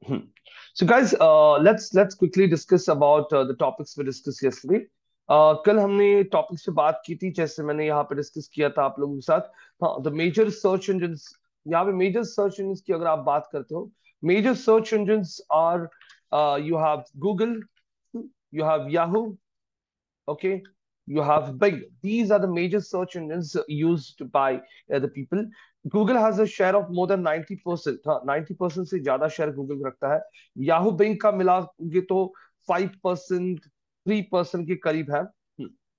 Hmm. So guys, let's quickly discuss about the topics we discussed yesterday. कल हमने topics पे बात की थी, जैसे मैंने यहाँ पे डिस्कस किया था आप लोगों के साथ। हाँ, द मेजर सर्च इंजन्स, यहाँ पे मेजर सर्च इंजन्स की अगर आप बात करते हो, major search engines are, you have Google, you have Yahoo, okay, you have Bing. These are the major search engines used by the people. Google has a share of more than 90%. हाँ, 90% से ज्यादा share Google रखता है। Yahoo Bing का मिलाओगे तो 5%, 3% के करीब है।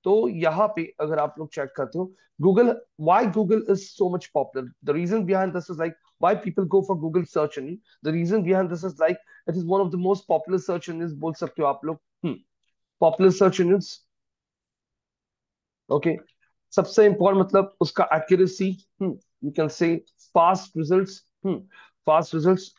तो यहाँ पे अगर आप लोग चेक करते हो, Google, why Google is so much popular, the reason behind this is like why people go for Google search engine, the reason behind this is like it is one of the most popular search engines बोल सकते हो आप लोग। Popular search engines, okay. सबसे important मतलब उसका accuracy, you can say fast results, fast results,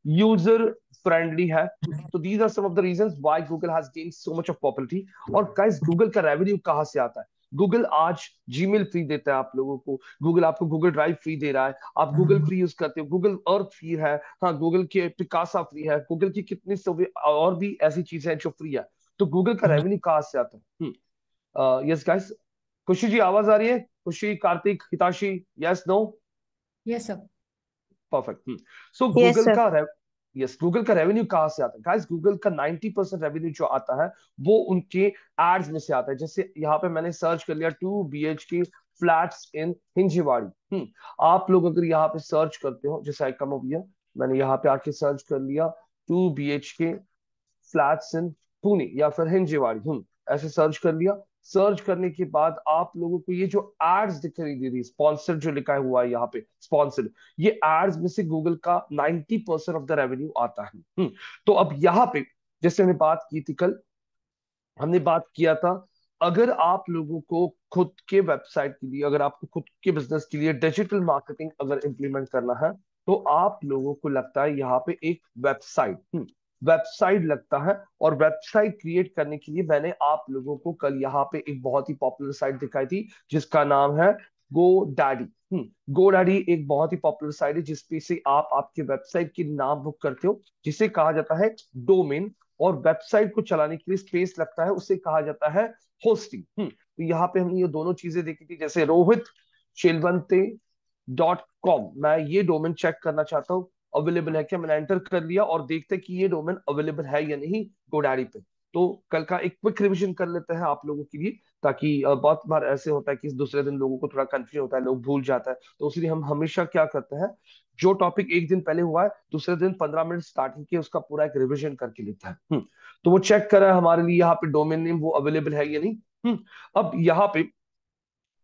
user friendly है। तो these are some of the reasons why Google has gained so much of popularity. और गाइस, गूगल का revenue कहाँ से आता है? गूगल आज जीमेल फ्री देता है आप लोगों को, गूगल आपको गूगल ड्राइव फ्री दे रहा है, आप गूगल फ्री यूज करते हो, गूगल अर्थ फ्री है, हाँ, गूगल के पिकासा फ्री है, गूगल की कितनी और भी ऐसी चीजें हैं जो फ्री है। तो गूगल का रेवेन्यू कहाँ से आता है? यस गाइस, खुशी जी आवाज आ रही है? Khushi, Kartik, Hitashi, yes, no? Yes sir. Perfect. So yes Google sir. का यस, गूगल का रेवेन्यू कहाँ से आता है गाइस? गूगल का 90% रेवेन्यू जो आता है वो उनके एड्स में से आता है। जैसे यहाँ पे मैंने सर्च कर लिया 2 BHK फ्लैट्स इन हिंजीवाड़ी। आप लोग अगर यहाँ पे सर्च करते हो, जैसे आई कम ओवर, मैंने यहाँ पे आके सर्च कर लिया 2 BHK फ्लैट्स इन पुणे या फिर हिंजेवाड़ी, ऐसे सर्च कर लिया। सर्च करने के बाद आप लोगों को ये जो एड्स दिखाई दे रही, स्पॉन्सर्ड जो लिखा हुआ है यहाँ पे, स्पॉन्सर्ड, ये एड्स में से गूगल का 90% ऑफ द रेवेन्यू आता है। तो अब यहाँ पे, जैसे हमने बात की थी कल, हमने बात किया था, अगर आप लोगों को खुद के वेबसाइट के लिए, अगर आपको खुद के बिजनेस के लिए डिजिटल मार्केटिंग अगर इंप्लीमेंट करना है, तो आप लोगों को लगता है यहाँ पे एक वेबसाइट, वेबसाइट लगता है। और वेबसाइट क्रिएट करने के लिए मैंने आप लोगों को कल यहाँ पे एक बहुत ही पॉपुलर साइट दिखाई थी जिसका नाम है गो डैडी। गो डैडी एक बहुत ही पॉपुलर साइट है जिसपे से आप आपके वेबसाइट के नाम बुक करते हो, जिसे कहा जाता है डोमेन। और वेबसाइट को चलाने के लिए स्पेस लगता है, उसे कहा जाता है होस्टिंग। तो यहाँ पे हमने ये दोनों चीजें देखी थी। जैसे रोहित चिलवंते .com, मैं ये डोमेन चेक करना चाहता हूँ अवेलेबल है क्या। मैंने एंटर कर लिया और देखते हैं कि ये डोमेन अवेलेबल है या नहीं गोडैडी पे। तो कल का एक क्विक रिवीजन कर लेते हैं आप लोगों के लिए, ताकि बहुत बार ऐसे होता है कि दूसरे दिन लोगों को थोड़ा कंफ्यूजन होता है, लोग भूल जाता है। तो इसलिए हम हमेशा क्या करते हैं, जो टॉपिक एक दिन पहले हुआ है, दूसरे दिन 15 मिनट स्टार्टिंग के उसका पूरा एक रिवीजन करके लेते हैं। तो वो चेक करा है हमारे लिए यहाँ पे डोमेन नेम वो अवेलेबल है या नहीं। अब यहाँ पे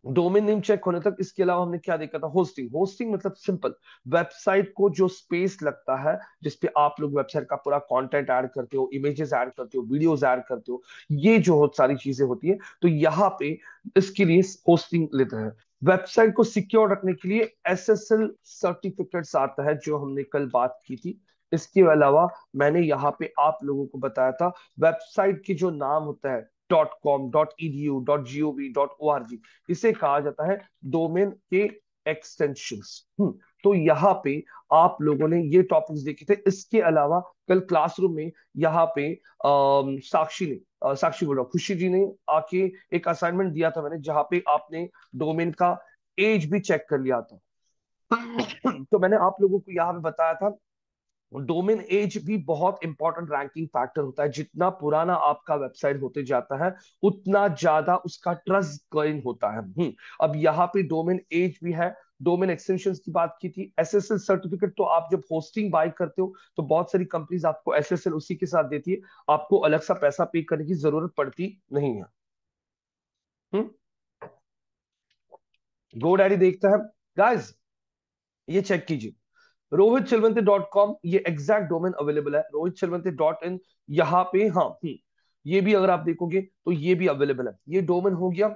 डोमेन नेम चेक होने तक, इसके अलावा हमने क्या देखा था, होस्टिंग। होस्टिंग मतलब सिंपल, वेबसाइट को जो स्पेस लगता है जिसपे आप लोग वेबसाइट का पूरा कंटेंट ऐड करते हो, इमेजेस ऐड करते हो, वीडियोस ऐड करते हो, ये जो सारी चीजें होती है, तो यहाँ पे इसके लिए होस्टिंग लेते हैं। वेबसाइट को सिक्योर रखने के लिए SSL सर्टिफिकेट्स आता है, जो हमने कल बात की थी। इसके अलावा मैंने यहाँ पे आप लोगों को बताया था, वेबसाइट के जो नाम होता है .com, .edu, .gov, .org, इसे कहा जाता है डोमेन के एक्सटेंशंस। तो यहाँ पे आप लोगों ने ये टॉपिक्स देखे थे। इसके अलावा कल क्लासरूम में यहाँ पे साक्षी ने, साक्षी बोल रहा हूँ, खुशी जी ने आके एक असाइनमेंट दिया था मैंने, जहाँ पे आपने डोमेन का एज भी चेक कर लिया था। तो मैंने आप लोगों को यहाँ पे बताया था, डोमेन एज भी बहुत इंपॉर्टेंट रैंकिंग फैक्टर होता है। जितना पुराना आपका वेबसाइट होते जाता है, उतना ज्यादा उसका ट्रस्ट गेन होता है। अब यहाँ पे डोमेन एज भी है। डोमेन एक्सटेंशंस की बात की थी। SSL सर्टिफिकेट, तो आप जब होस्टिंग बाय करते हो तो बहुत सारी कंपनीज आपको SSL उसी के साथ देती है, आपको अलग सा पैसा पे करने की जरूरत पड़ती नहीं है। GoDaddy देखता है गाइस, ये चेक कीजिए, रोहित चिलवंते .com, ये एग्जैक्ट डोमेन अवेलेबल है, रोहित चिलवंते .in। यहाँ पे हाँ, ये भी अगर आप देखोगे तो ये भी अवेलेबल है, ये डोमेन हो गया।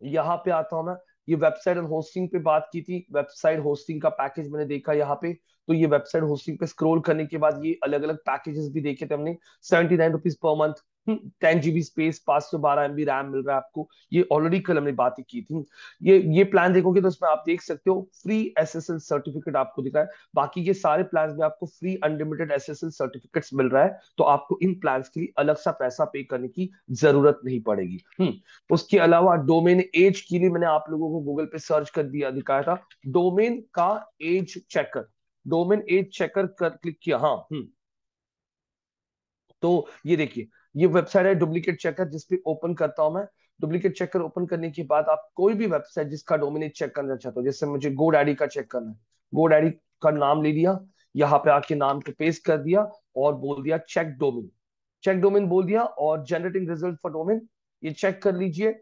यहाँ पे आता हूं मैं, ये वेबसाइट और होस्टिंग पे बात की थी, वेबसाइट होस्टिंग का पैकेज मैंने देखा यहाँ पे। तो ये वेबसाइट होस्टिंग पे स्क्रॉल करने के बाद ये अलग अलग पैकेजेस भी देखे थे हमने। 79 rupees per month, 10 GB space, 512 MB RAM मिल रहा है आपको। ये ऑलरेडी कल हमने बात ही की थी। ये प्लान देखोगे तो उसमें आप देख सकते हो फ्री SSL सर्टिफिकेट आपको दिखा है। बाकी के सारे प्लान में आपको फ्री अनलिमिटेड SSL सर्टिफिकेट्स मिल रहा है, तो आपको इन प्लान के लिए अलग सा पैसा पे करने की जरूरत नहीं पड़ेगी। उसके अलावा डोमेन एज के लिए मैंने आप लोगों को गूगल पे सर्च कर दिया, दिखाया था डोमेन का age checker. Domain age checker कर क्लिक किया, हाँ। तो ये देखिए, ये वेबसाइट है डुप्लीकेट चेकर, जिसपे ओपन करता हूं मैं। डुप्लीकेट चेकर ओपन करने के बाद आप कोई भी वेबसाइट जिसका डोमिनेट चेक करना चाहते हो, जैसे मुझे GoDaddy का चेक करना है, GoDaddy का नाम ले लिया, यहाँ पे आके नाम को पेस्ट कर दिया और बोल दिया चेक डोमेन। चेक डोमेन बोल दिया और जनरेटिंग रिजल्ट फॉर डोमेन, ये चेक कर लीजिए।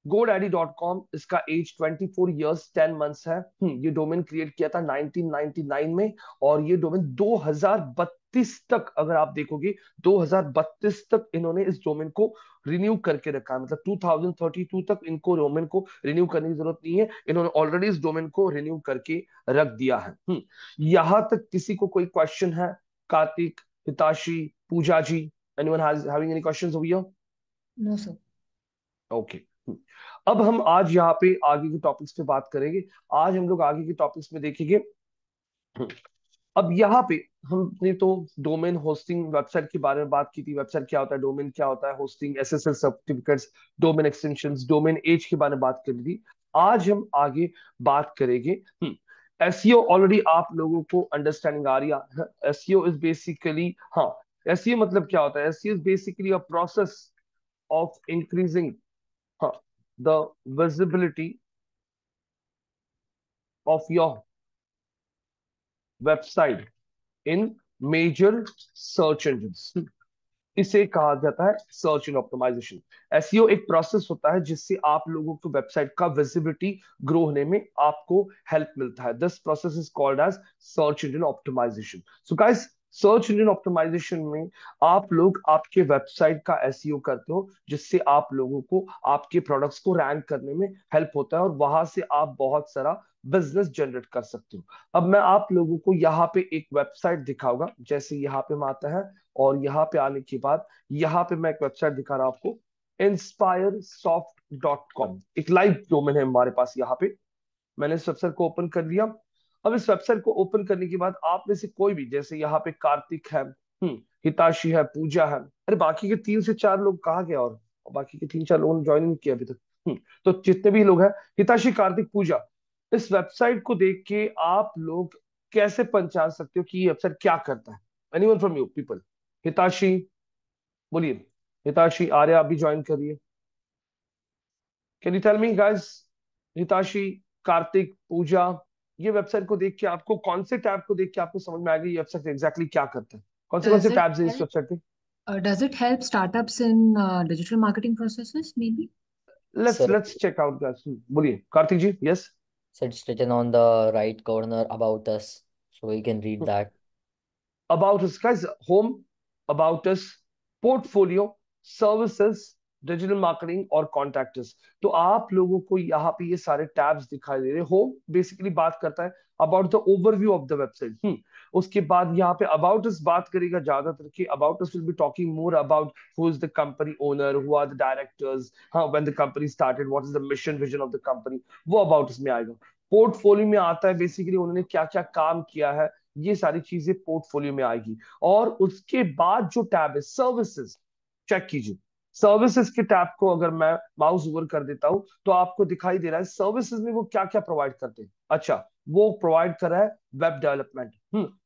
GoDaddy.com, इसका एज 24 ईयर्स 10 मंथ्स है। ये डोमेन क्रिएट किया था 1999 में, और ये डोमेन 2032 तक, अगर आप देखोगे 2032 तक इन्होंने इस डोमेन को रिन्यू करके रखा है। मतलब 2032 तक इनको डोमेन को रिन्यू करने की जरूरत नहीं है, इन्होंने ऑलरेडी इस डोमेन को रिन्यू करके रख दिया है। यहां तक किसी को कोई क्वेश्चन है? Kartik, Hitashi, Pooja ji, anyone having any questions over here? No sir. Okay. अब हम आज यहाँ पे आगे के टॉपिक्स पे बात करेंगे। आज हम लोग आगे के टॉपिक्स में देखेंगे। अब यहाँ पे हमने तो डोमेन होस्टिंग वेबसाइट के बारे में बात की थी। वेबसाइट क्या होता है, डोमेन क्या होता है, hosting, SSL certificates, domain extensions, domain age के बारे में बात कर ली थी। आज हम आगे बात करेंगे। SEO ऑलरेडी आप लोगों को अंडरस्टैंडिंग आ रही है। SEO इज बेसिकली, हाँ, SEO मतलब क्या होता है? SEO is basically a process of increasing, हाँ, the visibility of your website in major search engines। इसे कहा जाता है सर्च इन ऑप्टिमाइजेशन। एसईओ एक प्रोसेस होता है जिससे आप लोगों को वेबसाइट का विजिबिलिटी ग्रो होने में आपको हेल्प मिलता है। This process is called as search engine optimisation. So guys, search engine optimisation में आप लोग आपके वेबसाइट का एसईओ करते हो, जिससे आप लोगों को आपके प्रोडक्ट्स को रैंक करने में हेल्प होता है, और वहां से आप बहुत सारा बिजनेस जनरेट कर सकते हो। अब मैं आप लोगों को यहाँ पे एक वेबसाइट दिखाऊंगा। जैसे यहाँ पे मैं आता है, और यहाँ पे आने के बाद यहाँ पे मैं एक वेबसाइट दिखा रहा हूं आपको, inspiresoft.com। एक लाइव डोमेन है हमारे पास यहाँ पे। मैंने इस वेबसाइट को ओपन कर लिया। अब इस वेबसाइट को ओपन करने के बाद आप में से कोई भी, जैसे यहाँ पे कार्तिक है, हिताशी है, पूजा है, अरे बाकी के 3 से 4 लोग कहाँ गए? और बाकी के 3 4 लोगों ने ज्वाइन नहीं किया अभी तक। तो जितने भी लोग हैं, हिताशी, कार्तिक, पूजा, इस वेबसाइट को देख के आप लोग कैसे पहचान सकते हो कि ये वेबसाइट क्या करता है? Anyone from you people? Hitashi, बोलिए। हिताशी, आर्या, आप भी ज्वाइन करिए। Can you tell me guys? Hitashi, Kartik, Pooja, ये वेबसाइट को देख के आपको कौन से टैब को देख के आपको समझ में आ गई ये वेबसाइट एग्जैक्टली क्या करता है? कौन Does से it टैब्स है इस help? वेबसाइट पे? Does it help startups in digital marketing processes? Maybe. Let's So, let's check out guys. बोलिए Kartik ji. Yes. so it's written on the right corner about us, so we can read that. About us guys, home, about us, portfolio, services, digital marketing और contactors. तो आप लोगों को यहाँ पे ये सारे टैब्स दिखाई दे रहे हैं। होम बेसिकली बात करता है about the overview of the website. उसके बाद यहाँ पे अबाउट अस बात करेगा ज्यादातर, कि about us will be talking more about who is the company owner, who are the directors, हाँ, when the company started, what is the mission vision of the company, वो अबाउट अस में आएगा। Portfolio में आता है basically उन्होंने क्या क्या काम किया है, ये सारी चीजें पोर्टफोलियो में आएगी। और उसके बाद जो टैब है सर्विसेज, चेक कीजिए। सर्विसेज के टैब को अगर मैं माउस ओवर कर देता हूं तो आपको दिखाई दे रहा है सर्विसेज में वो क्या क्या प्रोवाइड करते हैं। अच्छा, वो प्रोवाइड कर रहा है वेब डेवलपमेंट,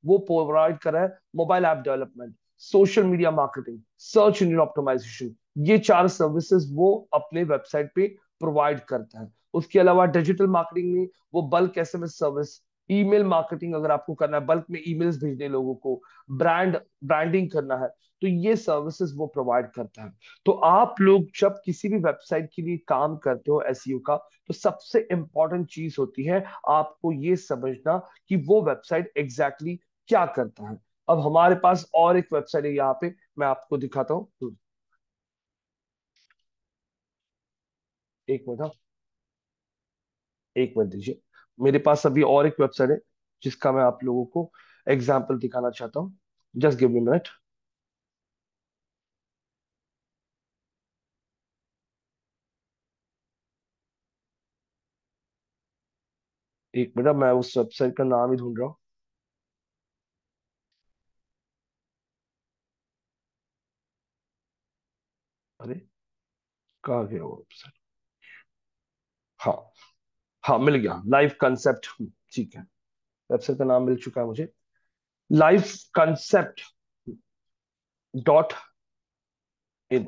वो प्रोवाइड कर रहा है mobile app development, social media marketing, search engine optimisation. ये 4 सर्विसेज वो अपने वेबसाइट पे प्रोवाइड करता है। उसके अलावा डिजिटल मार्केटिंग में वो bulk SMS service, email marketing अगर आपको करना है, बल्क में ईमेल्स भेजने लोगों को, ब्रांडिंग करना है, तो ये सर्विसेज वो प्रोवाइड करता है। तो आप लोग जब किसी भी वेबसाइट के लिए काम करते हो एसईओ का, तो सबसे इंपॉर्टेंट चीज होती है आपको ये समझना कि वो वेबसाइट एग्जैक्टली क्या करता है। अब हमारे पास और एक वेबसाइट है यहाँ पे, मैं आपको दिखाता हूँ। एक मिनट, हाँ, एक मिनट दीजिए। मेरे पास अभी और एक वेबसाइट है जिसका मैं आप लोगों को एग्जाम्पल दिखाना चाहता हूँ। Just give me minute. एक मिनट, मैं उस वेबसाइट का नाम ही ढूंढ रहा हूँ। अरे कहाँ गया वो वेबसाइट? हाँ, हाँ मिल गया, लाइव कंसेप्ट। ठीक है, वेबसाइट का नाम मिल चुका है मुझे, लाइव कंसेप्ट .in।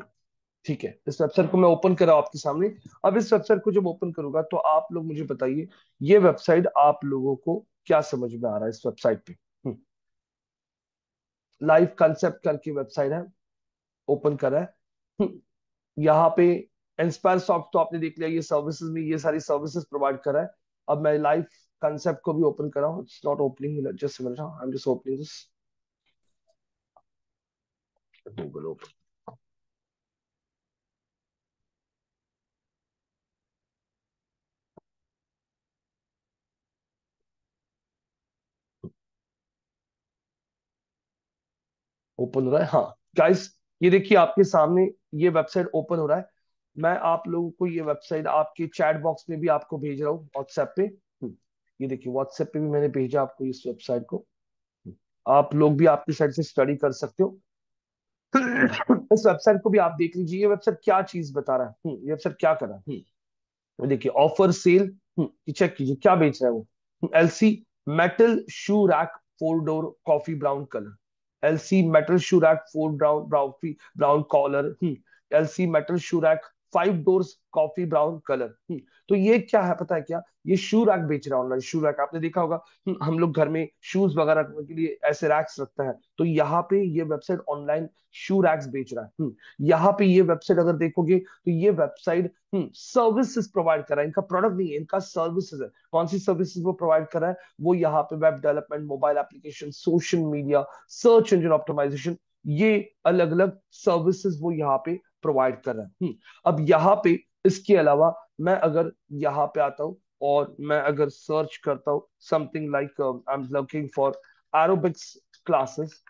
ठीक है, इस वेबसाइट को मैं ओपन कर रहा हूं आपके सामने। अब इस वेबसाइट को जब ओपन करूंगा तो आप लोग मुझे बताइए, ये वेबसाइट आप लोगों को क्या समझ में आ रहा है इस वेबसाइट पे? लाइव कंसेप्ट करके वेबसाइट है, ओपन करा है। यहाँ पे इंस्पायर सॉफ्ट तो आपने देख लिया, ये सर्विसेज में ये सारी सर्विसेज प्रोवाइड कर रहा है। अब मैं लाइव कंसेप्ट को भी ओपन कर रहा हूँ, it's not opening, just minute, I am just opening this Google open. Open हो रहा है, हाँ गाइस, ये देखिए आपके सामने ये वेबसाइट ओपन हो रहा है। मैं आप लोगों को ये वेबसाइट आपके चैट बॉक्स में भी आपको भेज रहा हूँ व्हाट्सएप पे। ये देखिए व्हाट्सएप पे भी मैंने भेजा आपको इस वेबसाइट को। आप लोग भी आपकी साइड से स्टडी कर सकते हो। इस वेबसाइट को भी आप देख लीजिए, ये वेबसाइट क्या चीज बता रहा है, ये वेबसाइट क्या कर रहा है। तो देखिए ऑफर सेल, चेक कीजिए क्या बेच रहा है वो। LC metal shoe rack 4 door coffee brown colour, LC metal shoe rack 4 brown brown brown colour, LC metal shoe rack 5 doors coffee brown colour. तो ये क्या है पता है क्या? ये शू रैक बेच रहा है, ऑनलाइन शू रैक आपने देखा होगा। हम लोग घर में शूज वगैरह रखने के लिए ऐसे रैक्स रखते हैं, तो यहाँ पे ये वेबसाइट ऑनलाइन शू रैक्स बेच रहा है। यहाँ पे ये वेबसाइट अगर देखोगे तो ये वेबसाइट सर्विसेज प्रोवाइड कर रहा है, इनका प्रोडक्ट नहीं है, इनका सर्विसेज है। कौन सी सर्विसेज वो प्रोवाइड कर रहा है? वो यहाँ पे web development, mobile application, social media, search engine optimisation, ये अलग अलग सर्विसेज वो यहाँ पे प्रोवाइड कर रहा है। अब यहाँ पे इसके अलावा मैं अगर यहाँ पे आता हूँ और मैं अगर सर्च करता हूँ something like I am looking for aerobics classes,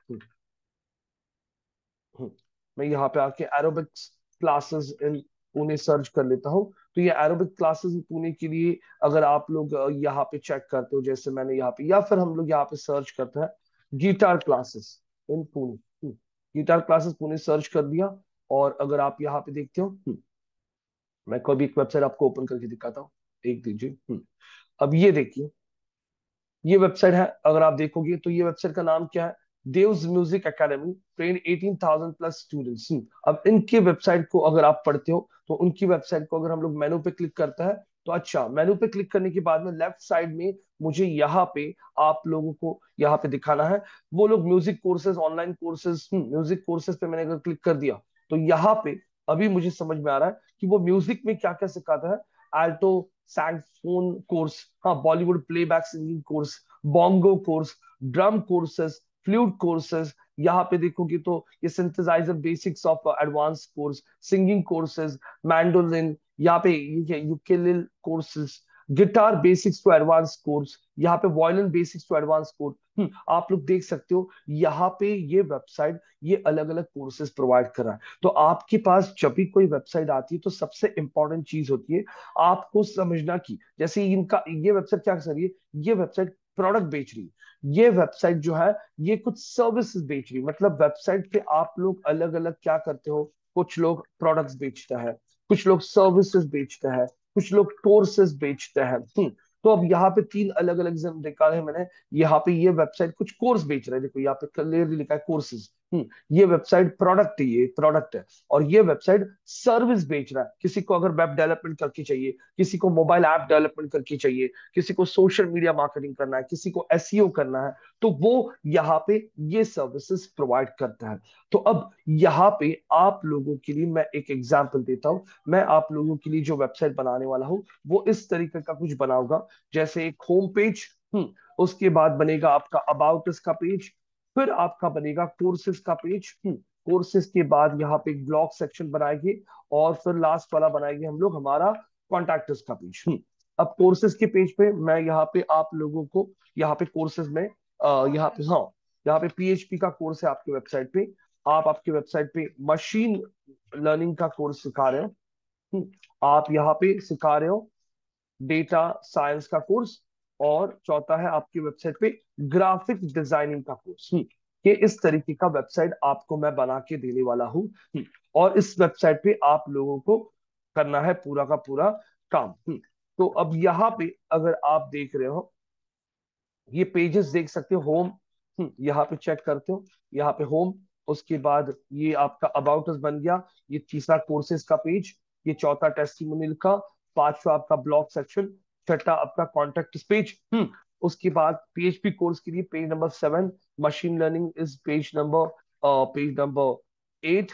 मैं यहाँ पे आके aerobics classes in Pune search कर लेता हूँ। तो ये एरोबिक क्लासेस इन पुणे के लिए अगर आप लोग यहाँ पे चेक करते हो, जैसे मैंने यहाँ पे, या फिर हम लोग यहाँ पे सर्च करते हैं guitar classes in Pune, guitar classes Pune search कर दिया। और अगर आप यहाँ पे देखते हो, मैं कोई भी एक वेबसाइट आपको ओपन करके दिखाता हूँ, एक दीजिए। अब ये देखिए, ये वेबसाइट है, अगर आप देखोगे तो ये वेबसाइट का नाम क्या है? Dev's music academy, train 18,000 plus students. अब इनके वेबसाइट को अगर आप पढ़ते हो तो उनकी वेबसाइट को अगर हम लोग मेनू पे क्लिक करता है, तो अच्छा, मेनू पे क्लिक करने के बाद में लेफ्ट साइड में मुझे यहाँ पे आप लोगों को यहाँ पे दिखाना है, वो लोग music courses, online courses, music courses पे मैंने अगर क्लिक कर दिया तो यहाँ पे अभी मुझे समझ में आ रहा है कि वो म्यूजिक में क्या क्या सिखाता है। आल्टो सैक्सोफोन कोर्स, हाँ Bollywood playback singing course, bongo course, drum courses, flute courses, यहाँ पे देखोगे तो ये synthesizer basics of advance course, singing courses, mandolin, यहाँ पे ये ukulele courses, guitar basics to advance course, यहाँ पे violin basics to advance course. आप लोग देख सकते हो यहाँ पे ये वेबसाइट ये अलग अलग कोर्सेज प्रोवाइड कर रहा है। तो आपके पास जब भी कोई वेबसाइट आती है तो सबसे इंपॉर्टेंट चीज होती है आपको समझना की, जैसे इनका ये वेबसाइट क्या कर रही है, ये वेबसाइट प्रोडक्ट बेच रही है, ये वेबसाइट जो है ये कुछ सर्विसेज बेच रही है। मतलब वेबसाइट पे आप लोग अलग अलग क्या करते हो, कुछ लोग प्रोडक्ट्स बेचते हैं, कुछ लोग सर्विसेज बेचते हैं, कुछ लोग कोर्सेज बेचते हैं। तो अब यहाँ पे तीन अलग अलग एग्जाम निकाले हैं मैंने। यहाँ पे ये वेबसाइट कुछ कोर्स बेच रहा है, देखो यहाँ पे क्लियरली लिखा है कोर्सेज। ये वेबसाइट प्रोडक्ट है, ये प्रोडक्ट है। और ये वेबसाइट सर्विस बेच रहा है, किसी को अगर वेब डेवलपमेंट करके चाहिए, किसी को मोबाइल ऐप डेवलपमेंट करके चाहिए, किसी को सोशल मीडिया मार्केटिंग करना है, किसी को एसईओ करना है, तो वो यहाँ पे ये सर्विसेज प्रोवाइड करता है। तो अब यहाँ पे आप लोगों के लिए मैं एक एग्जांपल देता हूँ। मैं आप लोगों के लिए जो वेबसाइट बनाने वाला हूँ वो इस तरीके का कुछ बनाऊंगा, जैसे एक होम पेज, उसके बाद बनेगा आपका अबाउट का पेज, फिर आपका बनेगा कोर्सेज का पेज, कोर्सेज के बाद यहाँ पे एक ब्लॉग सेक्शन बनाएंगे, और फिर लास्ट वाला बनाएंगे हम लोग हमारा कॉन्टैक्टर्स का पेज। अब कोर्सेज के पेज पे मैं यहाँ पे आप लोगों को यहाँ पे कोर्सेज में यहाँ पे, हाँ यहाँ पे पीएचपी का कोर्स है आपकी वेबसाइट पे, आप आपकी वेबसाइट पे मशीन लर्निंग का कोर्स सिखा रहे हो, आप यहाँ पे सिखा रहे हो डेटा साइंस का कोर्स, और चौथा है आपकी वेबसाइट पे ग्राफिक डिजाइनिंग का कोर्स। कि इस तरीके का वेबसाइट आपको मैं बना के देने वाला हूँ। और इस वेबसाइट पे आप लोगों को करना है पूरा का पूरा काम। तो अब यहाँ पे अगर आप देख रहे हो, ये पेजेस देख सकते हो। होम, यहाँ पे चेक करते हो, यहाँ पे होम, उसके बाद ये आपका अबाउट अस बन गया, ये तीसरा कोर्सेज का पेज, ये चौथा टेस्टिमोनियल का, पांचवा आपका ब्लॉग सेक्शन, छठा आपका कॉन्टेक्ट पेज। उसके बाद पीएचपी कोर्स के लिए page number 7, machine learning is page number 8,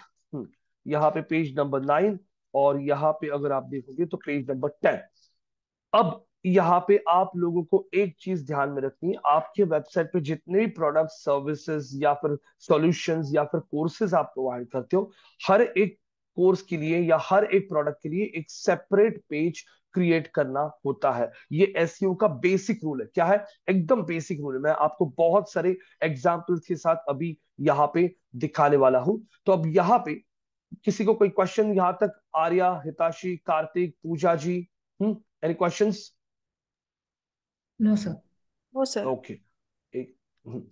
यहाँ पे पेज नंबर 9, और यहाँ पे अगर आप देखोगे तो पेज नंबर 10। अब यहाँ पे आप लोगों को एक चीज ध्यान में रखनी है, आपके वेबसाइट पे जितने भी प्रोडक्ट, सर्विसेज या फिर सॉल्यूशंस या फिर कोर्सेज आप प्रोवाइड करते हो, हर एक कोर्स के लिए या हर एक प्रोडक्ट के लिए एक सेपरेट पेज क्रिएट करना होता है। ये एसईओ का बेसिक रूल है। क्या है? एकदम बेसिक रूल है। मैं आपको बहुत सारे एग्जाम्पल्स के साथ अभी यहाँ पे दिखाने वाला हूं। तो अब यहाँ पे किसी को कोई क्वेश्चन यहाँ तक? Arya, Hitashi, Kartik, Pooja ji, any questions? No, sir. वो सर। ओके, एक,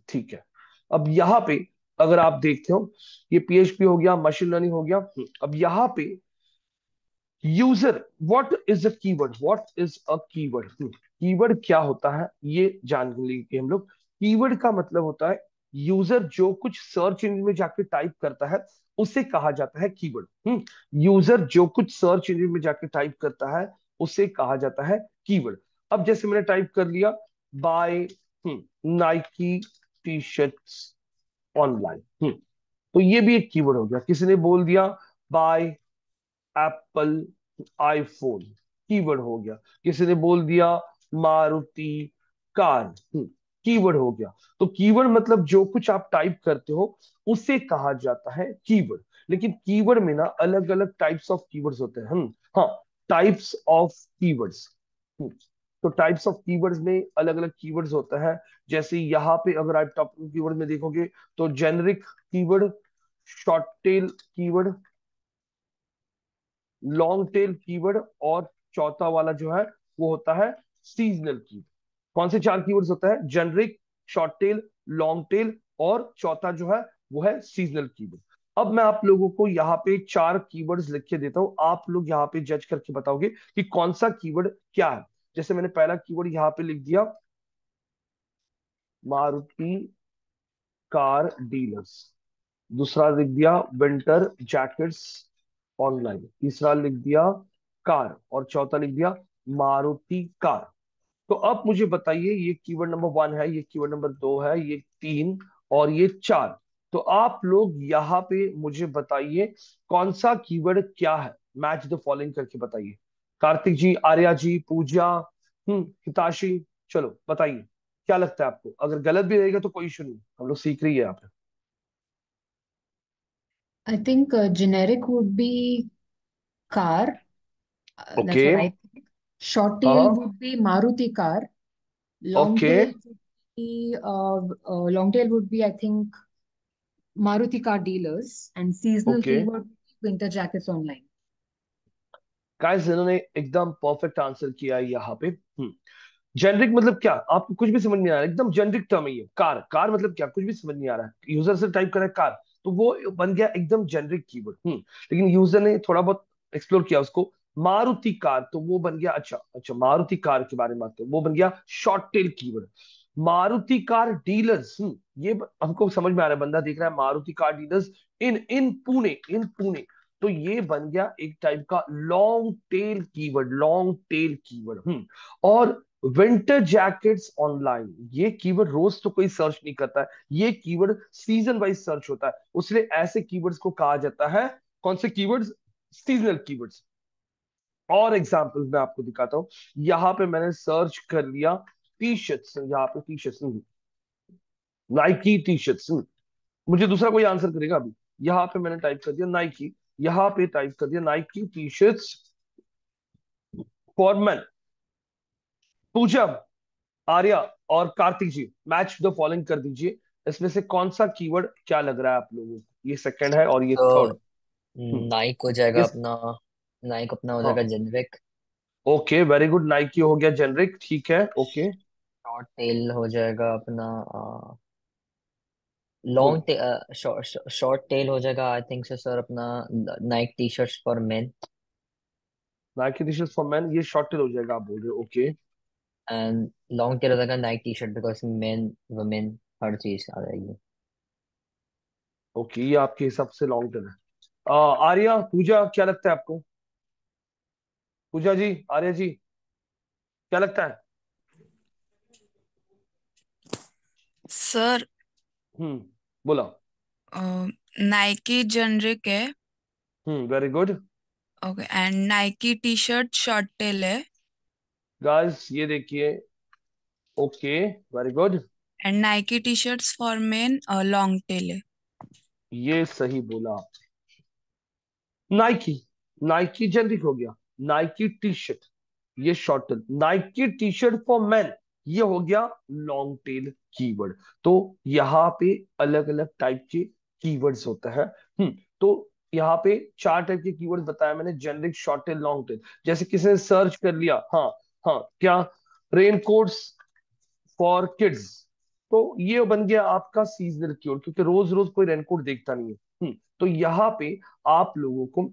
ठीक है। अब यहाँ पे अगर आप देखते हो, ये पीएचपी हो गया, मशीन लर्निंग हो गया। अब यहाँ पे user, what is a keyword? What is a keyword? Keyword क्या होता है ये जान लेंगे हम लोग। कीवर्ड का मतलब होता है यूजर जो कुछ सर्च इंजन में जाके टाइप करता है, उसे कहा जाता है कीवर्ड। यूजर जो कुछ सर्च इंजन में जाके टाइप करता है, उसे कहा जाता है कीवर्ड। अब जैसे मैंने टाइप कर लिया buy Nike T shirts online, तो ये भी एक कीवर्ड हो गया। किसी ने बोल दिया बाय एप्पल आईफोन, कीवर्ड हो गया। किसी ने बोल दिया मारुति कार, कीवर्ड हो गया। तो कीवर्ड मतलब जो कुछ आप टाइप करते हो उसे कहा जाता है कीवर्ड। लेकिन कीवर्ड में ना अलग अलग टाइप्स ऑफ कीवर्ड्स होते हैं। हाँ, टाइप्स ऑफ कीवर्ड्स। तो टाइप्स ऑफ कीवर्ड्स में अलग अलग कीवर्ड्स होता है। जैसे यहाँ पे अगर आप टॉप कीवर्ड में देखोगे तो generic keyword, short tail keyword, long tail keyword, और चौथा वाला जो है वो होता है सीजनल कीवर्ड। कौन से चार कीवर्ड्स होता है? Generic, short tail, long tail, और चौथा जो है वो है सीजनल कीवर्ड। अब मैं आप लोगों को यहाँ पे चार कीवर्ड्स लिख के देता हूं, आप लोग यहाँ पे जज करके बताओगे कि कौन सा कीवर्ड क्या है। जैसे मैंने पहला कीवर्ड यहाँ पे लिख दिया, मारुति कार डीलर्स। दूसरा लिख दिया विंटर जैकेट्स ऑनलाइन। तीसरा लिख दिया कार, और चौथा लिख दिया मारुति कार। तो अब मुझे बताइए, ये कीवर्ड नंबर 1 है, ये कीवर्ड नंबर 2 है, ये 3 और ये 4। तो आप लोग यहाँ पे मुझे बताइए कौन सा कीवर्ड क्या है, मैच द फॉलोइंग करके बताइए। कार्तिक जी, आर्या जी, पूजा, हिताशी, चलो बताइए क्या लगता है आपको। अगर गलत भी रहेगा तो कोई इशू नहीं, हम लोग सीख रही है यहाँ पे। I think generic would be car. That's okay, what I think. Short tail हाँ, would be Maruti car. Long okay, tail would be long tail would be I think Maruti car dealers, and seasonal okay. keyword would be winter jackets online. Guys इन्होंने एकदम perfect answer किया है यहाँ पे। Generic मतलब क्या? आपको कुछ भी समझ नहीं आ रहा है, एकदम जेनरिक टर्म है ये। कार, कार मतलब क्या? कुछ भी समझ नहीं आ रहा है। यूजर से टाइप करा है कार, तो वो बन गया एकदम जेनरिक कीवर्ड। लेकिन यूजर ने थोड़ा बहुत एक्सप्लोर किया उसको, मारुति कार, तो वो बन गया, अच्छा अच्छा, मारुति कार के बारे में बात करें, वो बन गया short tail keyword. Maruti car dealers, हमको समझ में आ रहा है, बंदा देख रहा है मारुति कार डीलर्स इन इन पुणे, इन पुणे। तो ये बन गया एक टाइप का long tail keyword, long tail keyword. और विंटर जैकेट्स ऑनलाइन, ये कीवर्ड रोज तो कोई सर्च नहीं करता है, ये कीवर्ड सीजन वाइज सर्च होता है, इसलिए ऐसे कीवर्ड्स को कहा जाता है कौन से कीवर्ड्स? Seasonal keywords. और एग्जांपल मैं आपको दिखाता हूं। यहाँ पे मैंने सर्च कर लिया टी शर्ट्स, यहाँ पे T shirts, Nike T shirts. मुझे दूसरा कोई आंसर करेगा अभी? यहाँ पे मैंने टाइप कर दिया नाइकी, यहाँ पे टाइप कर दिया Nike T shirts for man. Pooja, Arya और Kartik ji, match the following कर दीजिए। इसमें से कौन सा कीवर्ड क्या लग रहा है आप लोगों को? ये सेकंड है और ये तो थर्ड। हम्म नाइक हो जाएगा इस अपना। नाइक अपना हो हाँ, जाएगा generic. Okay, very good, Nike हो गया जेनरिक, ठीक है, ओके। शॉर्ट टेल हो जाएगा अपना, बोलो। लॉन्ग शॉर्ट टेल हो जाएगा आई थिंक सो सर अपना, Naik T shirts for main. Nike T shirt for man, ये शॉर्ट टेल हो जाएगा आप बोल रहे हो, ओके। एंड लॉन्ग टेल हो जाएगा Nike T shirt, because men women हर चीज आ जाएगी। ओके, ये आपके हिसाब से लॉन्ग टेल है। आर्या, पूजा, क्या लगता है आपको? पूजा जी, आर्या जी, क्या लगता है? सर बोला। नाइकी जेनरिक है। Very good. Okay, and Nike T shirt short tail है। गाइस ये देखिए, okay, very good. And Nike T shirts for main long tail है। ये सही बोला। नाइकी, नाइकी जेनरिक हो गया। नाइकी टी शर्ट, ये short tail. Nike T shirt for man, ये हो गया लॉन्ग टेल कीवर्ड। तो यहाँ पे अलग अलग टाइप के कीवर्ड्स होते हैं। तो यहाँ पे चार टाइप के कीवर्ड्स बताया मैंने, generic, short tail, long tail. जैसे किसी ने सर्च कर लिया, हाँ हाँ क्या, रेनकोट्स फॉर किड्स, तो ये बन गया आपका सीजनल कीवर्ड, क्योंकि रोज रोज कोई रेनकोट देखता नहीं है। तो यहाँ पे आप लोगों को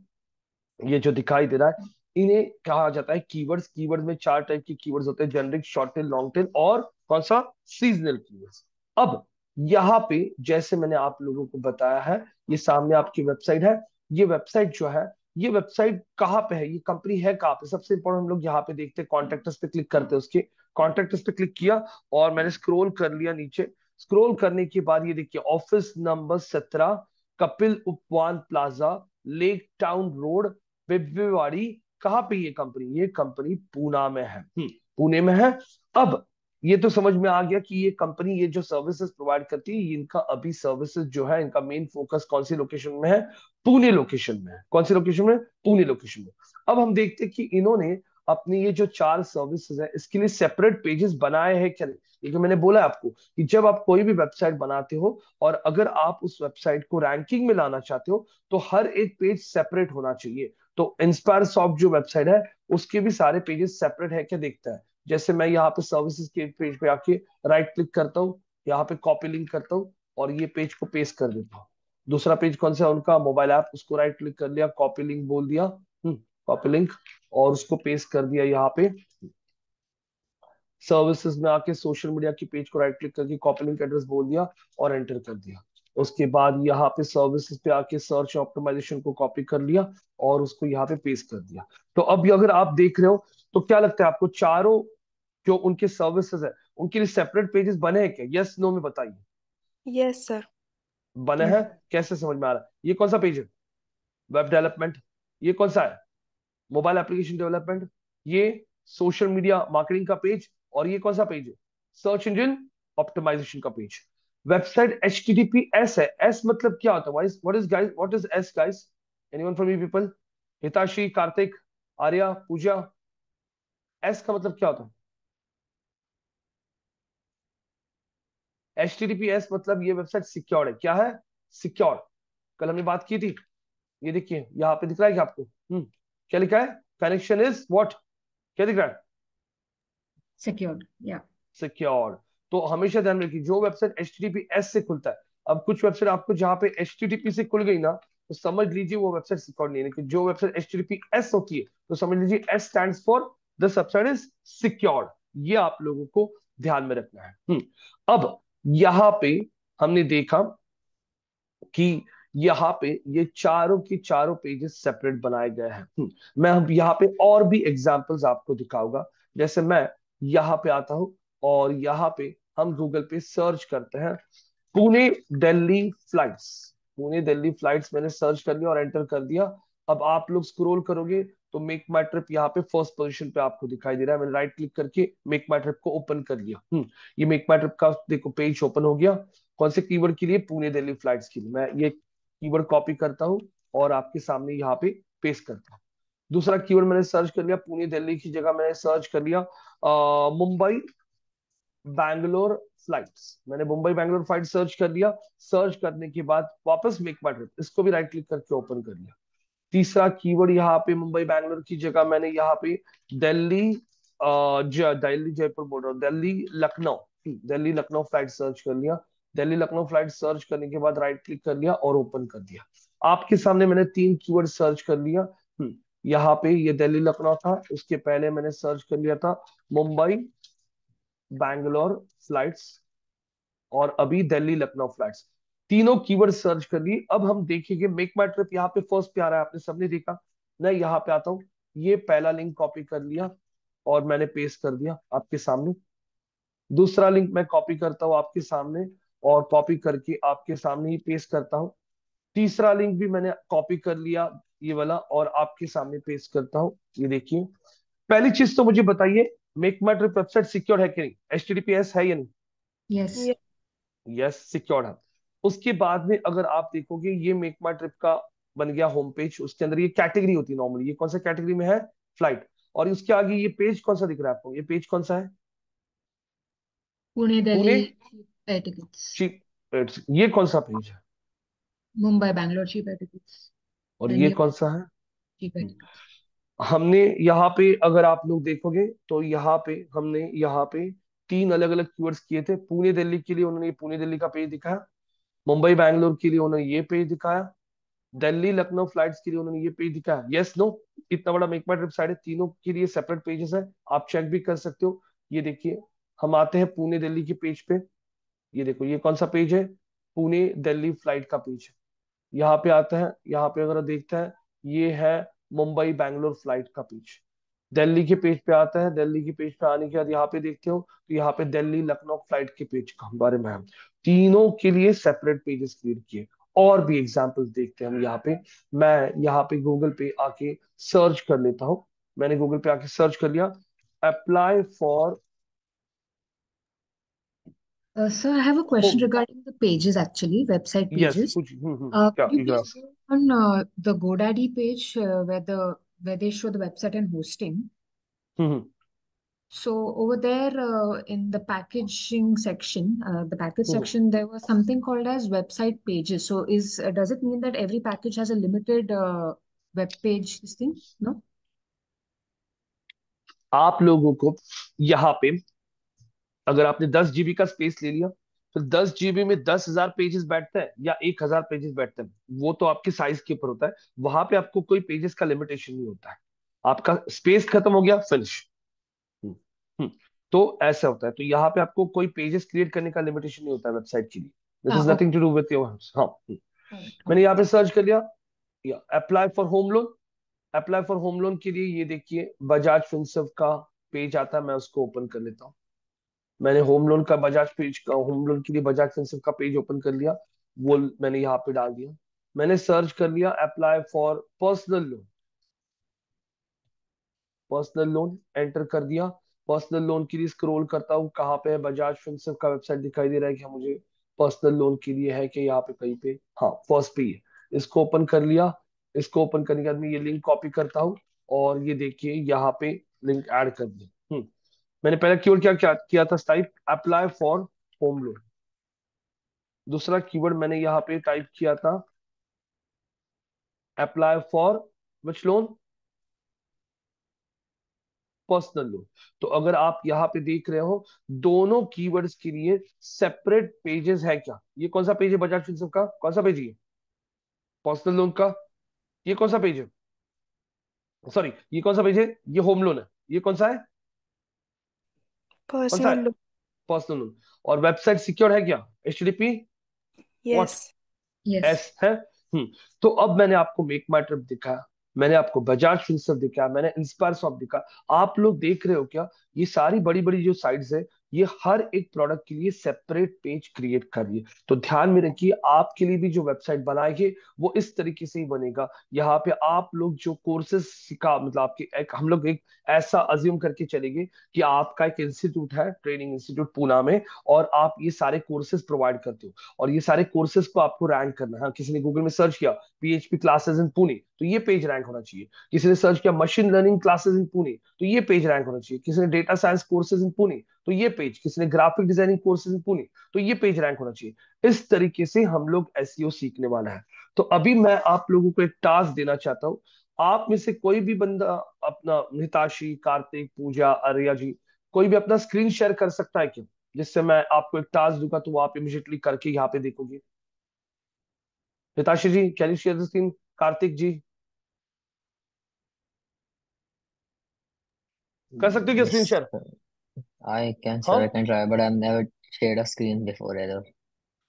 ये जो दिखाई दे रहा है, इन्हें कहा जाता है कीवर्ड्स। कीवर्ड में चार टाइप के कीवर्ड्स होते हैं, generic, short tail, long tail और कौन सा, सीजनल कीवर्ड्स। अब यहाँ पे जैसे मैंने आप लोगों को बताया है, ये सामने आपकी वेबसाइट है। ये वेबसाइट जो है, ये वेबसाइट कहाँ पे है, ये कंपनी है कहाँ पे, सबसे इंपॉर्टेंट हम लोग यहाँ पे देखते हैं, कॉन्टेक्ट पे क्लिक करते हैं। उसके कॉन्टेक्ट पे क्लिक किया और मैंने स्क्रोल कर लिया नीचे। स्क्रोल करने के बाद ये देखिए, ऑफिस नंबर 17, कपिल उपवन प्लाजा, लेक टाउन रोड, बिब्बेवाड़ी। कहाँ पे ये कंपनी, ये कंपनी पूना में है। पुणे में है। अब ये तो समझ में आ गया कि ये कंपनी ये जो सर्विसेज प्रोवाइड करती है, इनका अभी सर्विसेज जो है, इनका मेन फोकस कौन सी लोकेशन में है, पुणे लोकेशन में है। कौन सी लोकेशन में, पुणे लोकेशन में। अब हम देखते हैं कि इन्होंने अपनी ये जो चार सर्विसेज है, इसके लिए सेपरेट पेजेस बनाए हैं क्या नहीं। क्योंकि मैंने बोला आपको कि जब आप कोई भी वेबसाइट बनाते हो और अगर आप उस वेबसाइट को रैंकिंग में लाना चाहते हो, तो हर एक पेज सेपरेट होना चाहिए। तो इंस्पायर सॉफ्ट जो वेबसाइट है, उसके भी सारे पेजेस सेपरेट है क्या देखता है। जैसे मैं यहाँ पे सर्विसेज के पेज पे आके राइट क्लिक करता हूँ, यहाँ पे कॉपी लिंक करता हूँ और ये पेज को पेस्ट कर देता हूँ। दूसरा पेज कौन सा है उनका, मोबाइल ऐप, उसको राइट क्लिक कर लिया, कॉपी लिंक बोल दिया, कॉपी लिंक, और उसको पेस्ट कर दिया यहाँ पे। सर्विसेज में आके सोशल मीडिया की पेज को राइट क्लिक करके कॉपी लिंक एड्रेस बोल दिया और एंटर कर दिया। उसके बाद यहाँ पे सर्विसेज पे आके सर्च ऑप्टिमाइजेशन को कॉपी कर लिया और उसको यहाँ पे पेस्ट कर दिया। तो अब अगर आप देख रहे हो, तो क्या लगता है आपको, चारों जो उनके सर्विसेज है, उनके लिए सेपरेट पेजेस बने हैं क्या, यस नो में बताइए। Yes sir. बने हैं, कैसे समझ में आ रहा है? ये कौन सा पेज है, वेब डेवलपमेंट। ये कौन सा है, मोबाइल एप्लीकेशन डेवलपमेंट। ये सोशल मीडिया मार्केटिंग का पेज। और ये कौन सा पेज है, सर्च इंजन ऑप्टिमाइजेशन का पेज। वेबसाइट HTTPS है। एस मतलब क्या होता है, what is guys, what is S guys, anyone from you people, Hitashi, Kartik, Arya, Pooja, S का मतलब क्या होता है? HTTPS मतलब ये वेबसाइट सिक्योर है। क्या है, सिक्योर। कल हमने बात की थी, ये देखिए यहाँ पे दिख रहा है क्या आपको, क्या लिखा है, कनेक्शन इज व्हाट, क्या दिख रहा है, Secured. Yeah. सिक्योर। तो हमेशा ध्यान रखिए, जो वेबसाइट HTTPS से खुलता है, अब कुछ वेबसाइट आपको जहां पे HTTP से खुल गई ना, तो समझ लीजिए वो वेबसाइट सिक्योर नहीं है। लेकिन जो वेबसाइट HTTPS होती है, तो समझ लीजिए S stands for this website is secure. ये आप लोगों को ध्यान में रखना है। अब यहाँ पे हमने देखा कि यहाँ पे ये चारों की चारों पेजेस सेपरेट बनाए गए हैं। मैं अब यहाँ पे और भी एग्जांपल्स आपको दिखाऊंगा। जैसे मैं यहाँ पे आता हूँ और यहाँ पे हम गूगल पे सर्च करते हैं, पुणे दिल्ली फ्लाइट्स। पुणे दिल्ली फ्लाइट्स मैंने सर्च कर लिया और एंटर कर दिया। अब आप लोग स्क्रॉल करोगे तो मेक माई ट्रिप यहाँ पे फर्स्ट पोजीशन पे आपको दिखाई दे रहा है। मैंने राइट क्लिक करके मेक माई ट्रिप को ओपन कर लिया। ये मेक माई ट्रिप का देखो पेज ओपन हो गया। कौन से कीवर्ड के लिए, पुणे दिल्ली फ्लाइट्स के लिए। मैं ये कीवर्ड कॉपी करता हूँ और आपके सामने यहाँ पे पेस्ट करता हूँ। दूसरा कीवर्ड मैंने सर्च कर लिया, पुणे दिल्ली की जगह मैंने सर्च कर लिया मुंबई बैंगलोर फ्लाइट्स। मैंने मुंबई बैंगलोर फ्लाइट सर्च कर लिया। सर्च करने के बाद वापस मेक माई ट्रिप, इसको भी राइट क्लिक करके ओपन कर लिया। तीसरा कीवर्ड यहाँ पे मुंबई बैंगलोर की जगह मैंने यहाँ पे दिल्ली दिल्ली जयपुर बोल रहा हूँ, दिल्ली लखनऊ। दिल्ली लखनऊ फ्लाइट सर्च कर लिया। दिल्ली लखनऊ फ्लाइट सर्च करने के बाद राइट क्लिक कर लिया और ओपन कर दिया। आपके सामने मैंने 3 कीवर्ड सर्च कर लिया। यहाँ पे ये दिल्ली लखनऊ था, उसके पहले मैंने सर्च कर लिया था मुंबई बैंगलोर फ्लाइट्स, और अभी दिल्ली लखनऊ फ्लाइट्स। तीनों कीवर्ड सर्च कर लिए। अब हम देखेंगे मेक माई ट्रिप यहाँ पे फर्स्ट पे आ रहा है, आपने सबने देखा। मैं यहाँ पे आता हूँ, ये पहला लिंक कॉपी कर लिया और मैंने पेस्ट कर दिया आपके सामने। दूसरा लिंक मैं कॉपी करता हूँ आपके सामने और कॉपी करके आपके सामने ही पेस्ट करता हूँ। तीसरा लिंक भी मैंने कॉपी कर लिया ये वाला और आपके सामने पेस्ट करता हूँ। ये देखिए, पहली चीज तो मुझे बताइए, मेक माई ट्रिप वेबसाइट सिक्योर है कि नहीं? HTTPS है या नहीं? Yes. यस, सिक्योर्ड है। उसके बाद में अगर आप देखोगे, ये मेक माई ट्रिप का बन गया होम पेज। उसके अंदर ये कैटेगरी होती है नॉर्मली, ये कौन सा कैटेगरी में है? फ्लाइट। और उसके आगे ये पेज कौन सा दिख रहा है आपको? ये पेज कौन सा है? Pune, Pune Delhi, air tickets. Cheap. ये कौन सा पेज है? Mumbai, Bangalore, cheap air tickets. और And ये New कौन Delhi, सा है? cheap air tickets. हमने यहाँ पे, अगर आप लोग देखोगे तो यहाँ पे हमने यहाँ पे 3 अलग अलग कीवर्ड्स किए थे। पुणे दिल्ली के लिए उन्होंने ये पुणे दिल्ली का पेज दिखाया, मुंबई बैंगलोर के लिए उन्होंने ये पेज दिखाया, दिल्ली लखनऊ फ्लाइट्स के लिए उन्होंने ये पेज दिखाया। यस नो, इतना बड़ा मेक माई ट्रिप साइट है, तीनों के लिए सेपरेट पेजेस है, आप चेक भी कर सकते हो। ये देखिए, हम आते हैं पुणे दिल्ली के पेज पे। ये देखो, ये कौन सा पेज है? पुणे दिल्ली फ्लाइट का पेज है। यहाँ पे आता है, यहाँ पे अगर देखता है, ये है मुंबई बैंगलोर फ्लाइट का पेज। दिल्ली के पेज पे आता है, दिल्ली के पेज पे आने के बाद यहाँ पे देखते हो तो यहाँ पे दिल्ली लखनऊ फ्लाइट के पेज का बारे में है। तीनों के लिए सेपरेट पेजेस क्रिएट किए। और भी एग्जांपल्स देखते हैं हम यहाँ पे। मैं यहाँ पे गूगल पे आके सर्च कर लेता हूँ। मैंने गूगल पे आके सर्च कर लिया, apply for Sir, I have a question home. regarding the pages actually, website yes, pages. कुछ क्या Could you you can please ask? go on the GoDaddy page where they show the website and hosting? So over there in the packaging section, the package section, there was something called as website pages. So is does it mean that every package has a limited web page this thing? No? आप लोगों को यहाँ पे, अगर आपने 10 GB का space ले लिया, तो 10 GB में 10,000 पेजेस बैठते हैं या 1,000 पेजेस बैठते हैं, वो तो आपके साइज के ऊपर होता है। वहां पे आपको कोई पेजेस का लिमिटेशन नहीं होता है। आपका स्पेस खत्म हो गया, फिनिश। तो ऐसा होता है। तो यहाँ पे आपको कोई पेजेस क्रिएट करने का लिमिटेशन नहीं होता है वेबसाइट के लिए। This is Ah, nothing okay. To do with your. हाँ। All right. मैंने Okay. यहाँ पे सर्च कर लिया, या apply for home loan. Apply for home loan के लिए ये देखिए, बजाज फिनसर्व का पेज आता है, मैं उसको ओपन कर लेता हूँ। मैंने होम लोन का बजाज पेज का, होम लोन के लिए बजाज फिनसर्व का पेज ओपन कर लिया, वो मैंने यहाँ पे डाल दिया। मैंने सर्च कर लिया apply for personal loan. Personal loan enter कर दिया। पर्सनल लोन के लिए स्क्रॉल करता हूँ, कहाँ पे है? बजाज फिनसर्व का वेबसाइट दिखाई दे रहा है क्या मुझे? पर्सनल लोन के लिए है कि यहाँ पे कहीं पे? हाँ, फर्स्ट पे ही है। इसको ओपन कर लिया। इसको ओपन करने के बाद मैं ये लिंक कॉपी करता हूँ और ये देखिए यहाँ पे लिंक ऐड कर दिया। मैंने पहले कीवर्ड क्या क्या किया था type? Apply for home loan. दूसरा कीवर्ड मैंने यहाँ पे टाइप किया था apply for which loan? Personal loan. तो अगर आप यहाँ पे देख रहे हो, दोनों कीवर्ड्स के लिए सेपरेट पेजेस है क्या? ये कौन सा पेज है बजाज फिनसर्व का? कौन सा पेज है ये? पर्सनल लोन का। ये कौन सा पेज है? सॉरी, ये कौन सा पेज है? ये होम लोन है। ये कौन सा है? कौन सा है? Personal loan. Personal loan. और वेबसाइट सिक्योर है क्या? HTTP what? Yes. Yes. S है। तो अब मैंने आपको मेक माई ट्रिप दिखाया, मैंने आपको बजाज फिनसर्व दिखाया, मैंने इंस्पायर शॉप दिखा। आप लोग देख रहे हो क्या, ये सारी बड़ी बड़ी जो साइट्स है, ये हर एक प्रोडक्ट के लिए सेपरेट पेज क्रिएट कर रही है। तो ध्यान में रखिए, आपके लिए भी जो वेबसाइट बनाएंगे वो इस तरीके से ही बनेगा। यहाँ पे आप लोग जो कोर्सेज सिखा, मतलब आपके हम लोग एक ऐसा अज्यूम करके चलेंगे कि आपका एक इंस्टीट्यूट है, ट्रेनिंग इंस्टीट्यूट पूना में, और आप ये सारे कोर्सेज प्रोवाइड करते हो, और ये सारे कोर्सेज को आपको रैंक करना है। हाँ, किसी ने गूगल में सर्च किया PHP क्लासेस इन पुणे, तो ये पेज रैंक होना चाहिए। किसी ने सर्च किया machine learning classes in Pune, तो ये पेज रैंक होना चाहिए। किसी ने data science courses in Pune, तो ये पेज। किसी ने graphic designing courses in Pune, तो ये पेज रैंक होना चाहिए। इस तरीके से हम लोग SEO सीखने वाला है। तो अभी मैं आप लोगों को एक टास्क देना चाहता हूँ। आप में से कोई भी बंदा अपना, हिताशी, कार्तिक, पूजा, आर्या जी, कोई भी अपना स्क्रीन शेयर कर सकता है क्या, जिससे मैं आपको एक टास्क दूंगा तो वो आप इमिजिएटली करके यहाँ पे देखोगे। Hitashi ji, can you share the screen? Kartik ji, कर सकते हो क्या screen Yes, share? sir. I can, sir. I हाँ can try, but I've never shared a screen before either.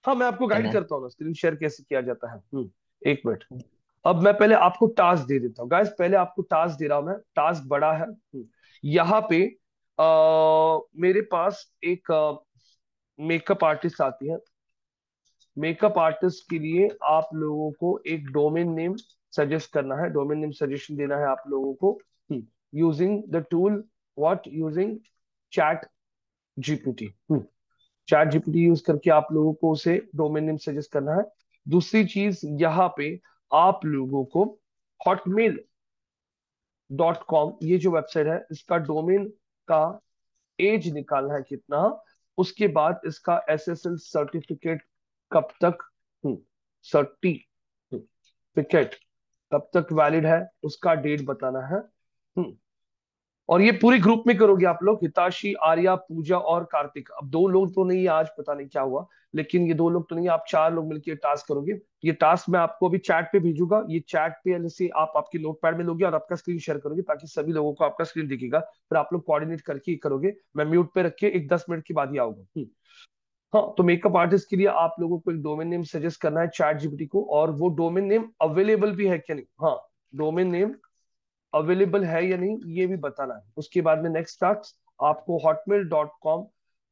हाँ, मैं आपको Can गाइड I? करता हूँ ना स्क्रीन शेयर कैसे किया जाता है। एक मिनट। अब मैं पहले आपको टास्क दे देता हूँ गाइस, पहले आपको टास्क दे रहा हूं मैं, टास्क बड़ा है। यहाँ पे मेरे पास एक मेकअप आर्टिस्ट आती है। मेकअप आर्टिस्ट के लिए आप लोगों को एक डोमेन नेम सजेस्ट करना है, डोमेन नेम सजेशन देना है आप लोगों को, using the tool, what, using chat GPT. Chat GPT use करके आप लोगों को उसे डोमेन नेम सजेस्ट करना है। दूसरी चीज यहाँ पे आप लोगों को hotmail.com, ये जो वेबसाइट है, इसका डोमेन का एज निकालना है कितना, उसके बाद इसका एसएसएल सर्टिफिकेट कब तक, सर्टिफिकेट कब तक वैलिड है, उसका डेट बताना है। और ये पूरी ग्रुप में करोगे आप लोग, हिताशी, आर्या, पूजा और कार्तिक। अब दो लोग तो नहीं है आज, पता नहीं क्या हुआ, लेकिन ये दो लोग तो नहीं, आप चार लोग मिलकर टास्क करोगे। ये टास्क मैं आपको अभी चैट पे भेजूंगा, ये चैट पे जैसे आप आपके नोटपैड में लोगे और आपका स्क्रीन शेयर करोगे, ताकि सभी लोगों को आपका स्क्रीन दिखेगा, फिर आप लोग कोऑर्डिनेट करके ही करोगे। मैं म्यूट पे रख के एक 10 मिनट के बाद ही आऊंगा। हाँ, तो मेकअप आर्टिस्ट के लिए आप लोगों को एक डोमेन नेम सजेस्ट करना है चैट जीपीटी को, और वो डोमेन नेम अवेलेबल भी है क्या नहीं, हाँ, डोमेन नेम अवेलेबल है या नहीं ये भी बताना है। उसके बाद में नेक्स्ट टास्क आपको hotmail.com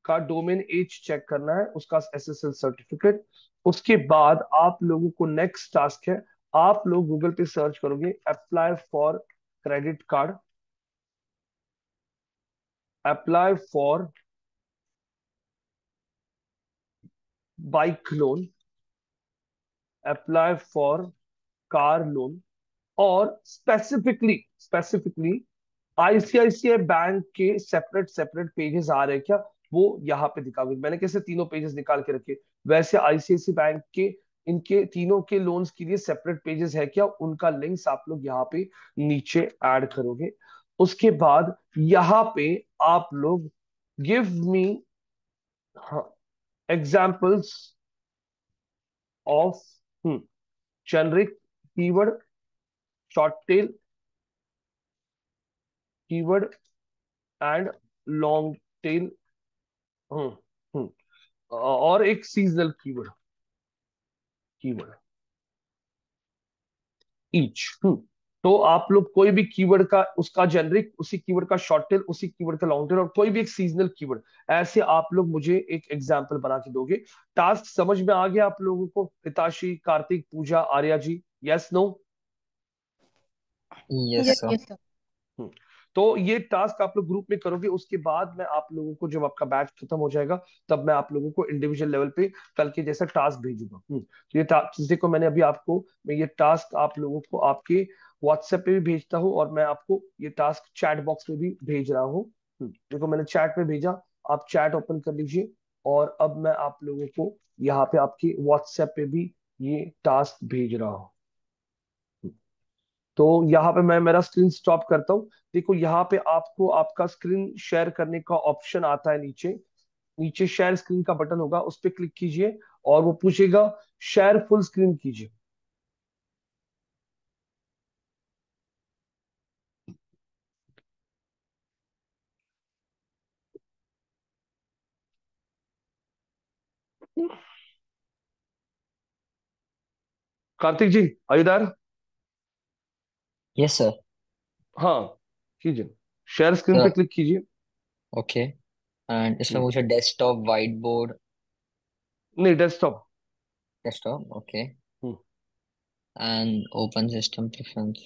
का डोमेन एज चेक करना है, उसका एसएसएल सर्टिफिकेट। उसके बाद आप लोगों को नेक्स्ट टास्क है, आप लोग गूगल पे सर्च करोगे apply for credit card, apply for bike loan, apply for car loan, और स्पेसिफिकली आईसीआईसीआई बैंक के सेपरेट सेपरेट पेजेस आ रहे हैं क्या, वो यहाँ पे दिखाओगे। मैंने कैसे तीनों पेजेस निकाल के रखे, वैसे आईसीआईसीआई बैंक के इनके तीनों के लोन्स के लिए सेपरेट पेजेस है क्या, उनका लिंक्स आप लोग यहाँ पे नीचे ऐड करोगे। उसके बाद यहाँ पे आप लोग give me examples of generic keyword, short tail keyword and long tail, hmm hmm, और एक सीजनल कीवर्ड, कीवर्ड ईच। तो आप लोग कोई भी कीवर्ड का उसका जेनरिक, उसी कीवर्ड का शॉर्ट टेल, उसी कीवर्ड का लॉन्ग टेल, और कोई भी एक सीजनल कीवर्ड, ऐसे आप लोग मुझे एक एग्जाम्पल बना के दोगे। टास्क समझ में आ गया आप लोगों को, Hitashi, Kartik, Pooja, Arya ji? Yes, no? Yes, Yes, sir. yes, sir. Hmm. तो ये टास्क आप लोग ग्रुप में करोगे, उसके बाद मैं आप लोगों को, जब आपका बैच खत्म हो जाएगा, तब मैं आप लोगों को इंडिविजुअल लेवल पे कल के जैसा टास्क भेजूंगा। तो ये टास्क देखो, मैंने अभी आपको, मैं ये टास्क आप लोगों को आपके व्हाट्सएप पे भी भेजता हूँ, और मैं आपको ये टास्क चैट बॉक्स में भी भेज रहा हूँ। देखो मैंने चैट में भेजा, आप चैट ओपन कर लीजिए, और अब मैं आप लोगों को यहाँ पे आपके व्हाट्सएप पे भी ये टास्क भेज रहा हूँ। तो यहाँ पे मैं मेरा स्क्रीन स्टॉप करता हूँ। देखो यहाँ पे आपको आपका स्क्रीन शेयर करने का ऑप्शन आता है नीचे, नीचे शेयर स्क्रीन का बटन होगा, उस पर क्लिक कीजिए, और वो पूछेगा शेयर फुल स्क्रीन कीजिए। कार्तिक जी, आयुदार? Yes, sir. हाँ, कीजिए, शेयर स्क्रीन पे So, क्लिक कीजिए। okay. And इसमें हम्म, मुझे desktop, whiteboard, नहीं, desktop. desktop, okay. And open system preference.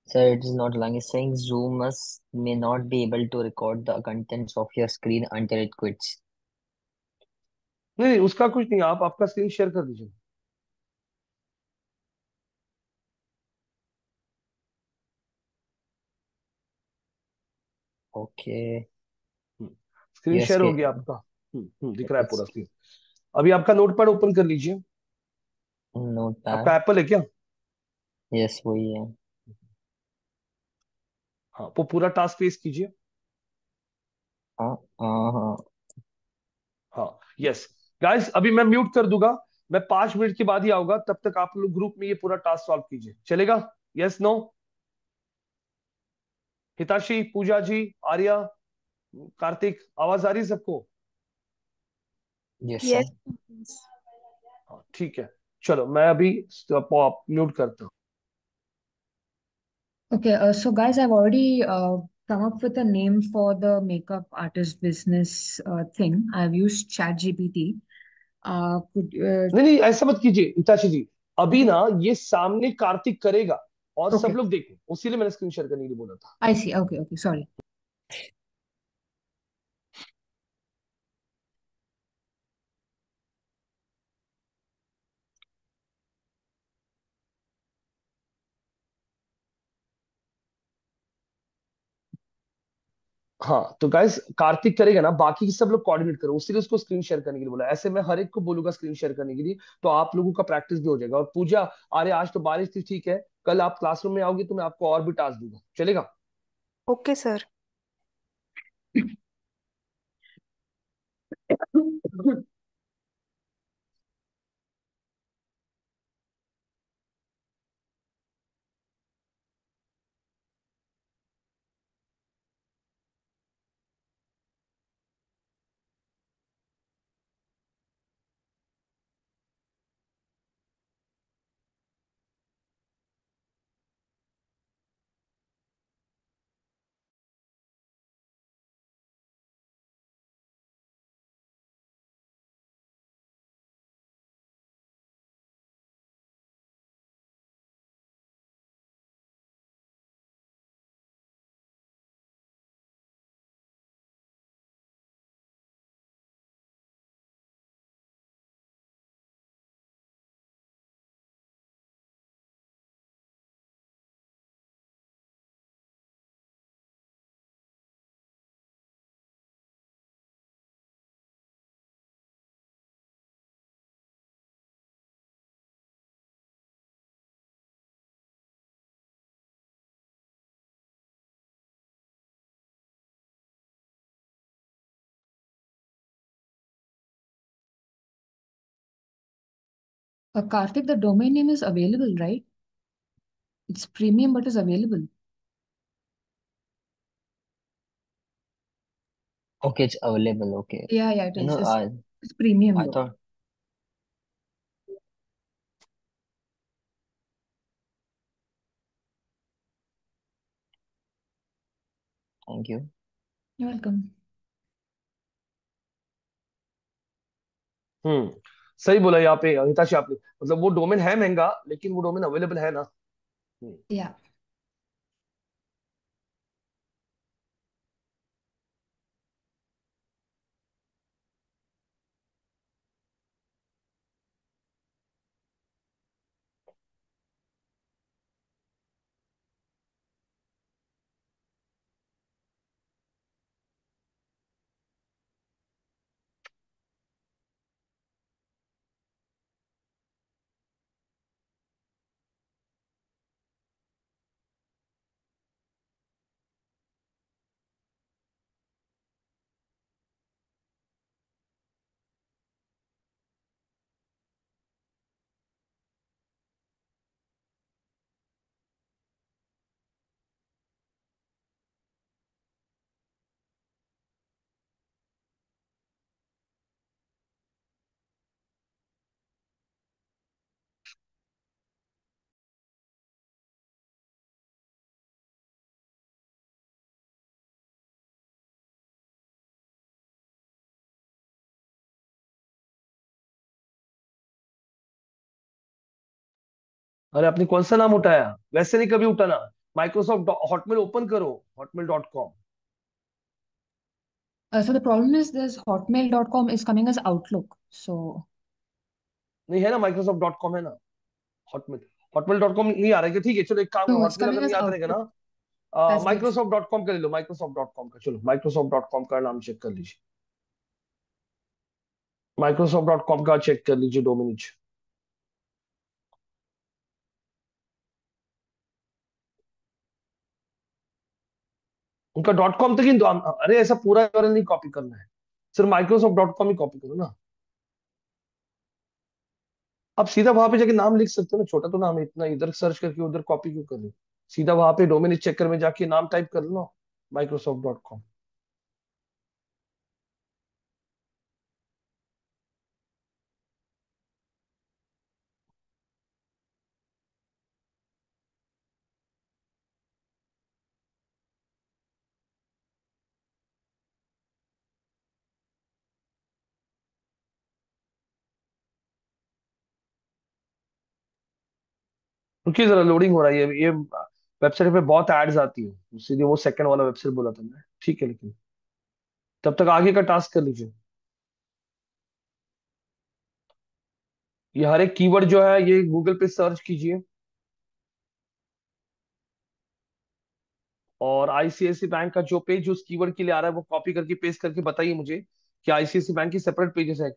So it is not allowing. It's saying Zoom must may not be able to record the contents of your screen until it quits. नहीं नहीं, उसका कुछ नहीं, आप आपका screen share कर दीजिए। Okay. Screen yes share हो के। गया आपका? दिख रहा है इट्स पूरा स्क्रीन। अभी आपका नोटपैड ओपन कर लीजिए। नोट आपका पैड। एप्पल है क्या? यस वही है। हाँ, वो पूरा टास्क फेस कीजिए। हाँ हाँ हाँ। हाँ, यस। गाइस, अभी मैं म्यूट कर दूंगा। मैं 5 मिनट के बाद ही आऊंगा, तब तक आप लोग ग्रुप में ये पूरा टास्क सॉल्व कीजिए, चलेगा? Yes, no? हिताशी, पूजा जी, आर्या, कार्तिक, आवाज आ रही है सबको? Yes Yes. सर। हाँ, ठीक है। चलो, मैं अभी म्यूट करता हूँ। Okay, so guys, I've already come up with a name for the makeup artist business thing. I've used ChatGPT. Could नहीं नहीं, ऐसा मत कीजिए हिताशी जी। अभी okay, ना ये सामने कार्तिक करेगा, और सब okay, लोग देखो, उसीलिए मैंने स्क्रीन शेयर करने के लिए बोला था। I see. Okay, okay, sorry. हाँ, तो गाइस कार्तिक करेगा ना, बाकी के सब लोग कोऑर्डिनेट करो, उसीलिए उसको स्क्रीन शेयर करने के लिए बोला। ऐसे मैं हर एक को बोलूंगा स्क्रीन शेयर करने के लिए, तो आप लोगों का प्रैक्टिस भी हो जाएगा। और पूजा, अरे आज तो बारिश थी, ठीक है, कल आप क्लासरूम में आओगे तो मैं आपको और भी टास्क दूंगा, चलेगा? Okay, sir. Karthik, the domain name is available, right? It's premium, but is available. Okay it's available okay. Yeah, yeah, it you is. No I It's premium I though. Thought. Thank you. You're welcome. सही बोला यहाँ पे हिताशी आपने। मतलब वो domain है महंगा, लेकिन वो डोमेन अवेलेबल है ना। हम्म। Yeah. अरे आपने कौन सा नाम उठाया? वैसे नहीं कभी उठाना। माइक्रोसॉफ्ट हॉटमेल ओपन करो, hotmail.com। So the problem is this hotmail.com is coming as Outlook. So नहीं है ना, माइक्रोसॉफ्ट.com है ना। हॉटमेल हॉटमेल.com नहीं आ रहा है क्या? ठीक है, चलो एक काम करो, no, it's हॉटमेल coming अगर as नहीं याद रहेगा ना, Outlook. That's the issue. माइक्रोसॉफ्ट.com का ले लो, माइक्रोसॉफ्ट.com का, चलो माइक्रोसॉफ्ट.com का नाम चेक कर लीजिए, माइक्रोसॉफ्ट.com का चेक कर लीजिए डोमिनिज। उनका .com तक ही अरे ऐसा पूरा यूआरएल नहीं कॉपी करना है, सिर्फ माइक्रोसॉफ्ट.com ही कॉपी करो ना। आप सीधा वहां पे जाके नाम लिख सकते हो ना, छोटा तो नाम है, इतना इधर सर्च करके उधर कॉपी क्यों कर रहे हो? सीधा वहां पे डोमेन चेकर में जाके नाम टाइप कर लो, माइक्रोसॉफ्ट.com। क्योंकि जरा लोडिंग हो रहा है, ये वेबसाइट पे बहुत एड्स आती है, इसीलिए वो सेकंड वाला वेबसाइट बोला था मैं, ठीक है, लेकिन तब तक आगे का टास्क कर लीजिए। ये हर एक कीवर्ड जो है ये गूगल पे सर्च कीजिए, और आईसीआईसी बैंक का जो पेज उस कीवर्ड के लिए आ रहा है वो कॉपी करके पेस्ट करके बताइए मुझे कि आईसीआईसी बैंक की सेपरेट पेजेस है।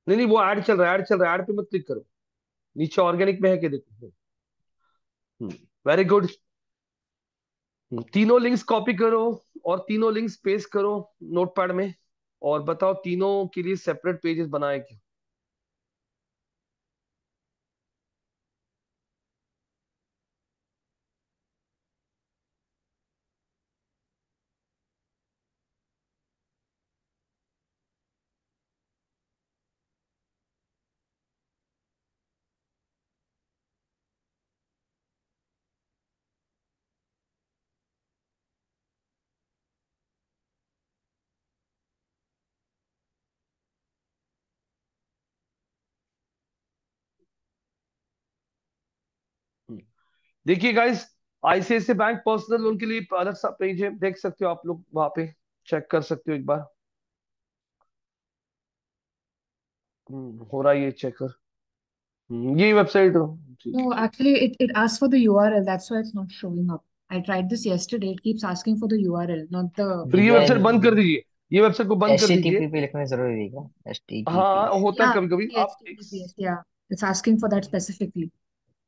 नहीं नहीं, वो ऐड चल रहा है, ऐड चल रहा है, ऐड पे मत क्लिक करो, नीचे ऑर्गेनिक में है कि देखो। Very good. तीनों लिंक्स कॉपी करो और तीनों लिंक्स पेस्ट करो नोटपैड में, और बताओ तीनों के लिए सेपरेट पेजेस बनाए क्या। देखिए guys, ICIC bank personal loan के लिए अलग सा पेज है, देख सकते हो आप लोग, वहां पे चेक कर सकते हो एक बार। हो रहा है ये, चेक कर। ये वेबसाइट, ठीक No, है। actually, it asks for the URL. That's why it's not showing up. I tried this yesterday. It keeps asking for the URL, not the फिर ये भैया वेबसाइट बंद कर दीजिए, ये वेबसाइट को बंद कर दीजिए। HTTP पे लिखना जरूरी है क्या? HTTP, हाँ होता है yeah, कभी कभी, the आप एक HTTPS. Yeah, it's asking for that specifically.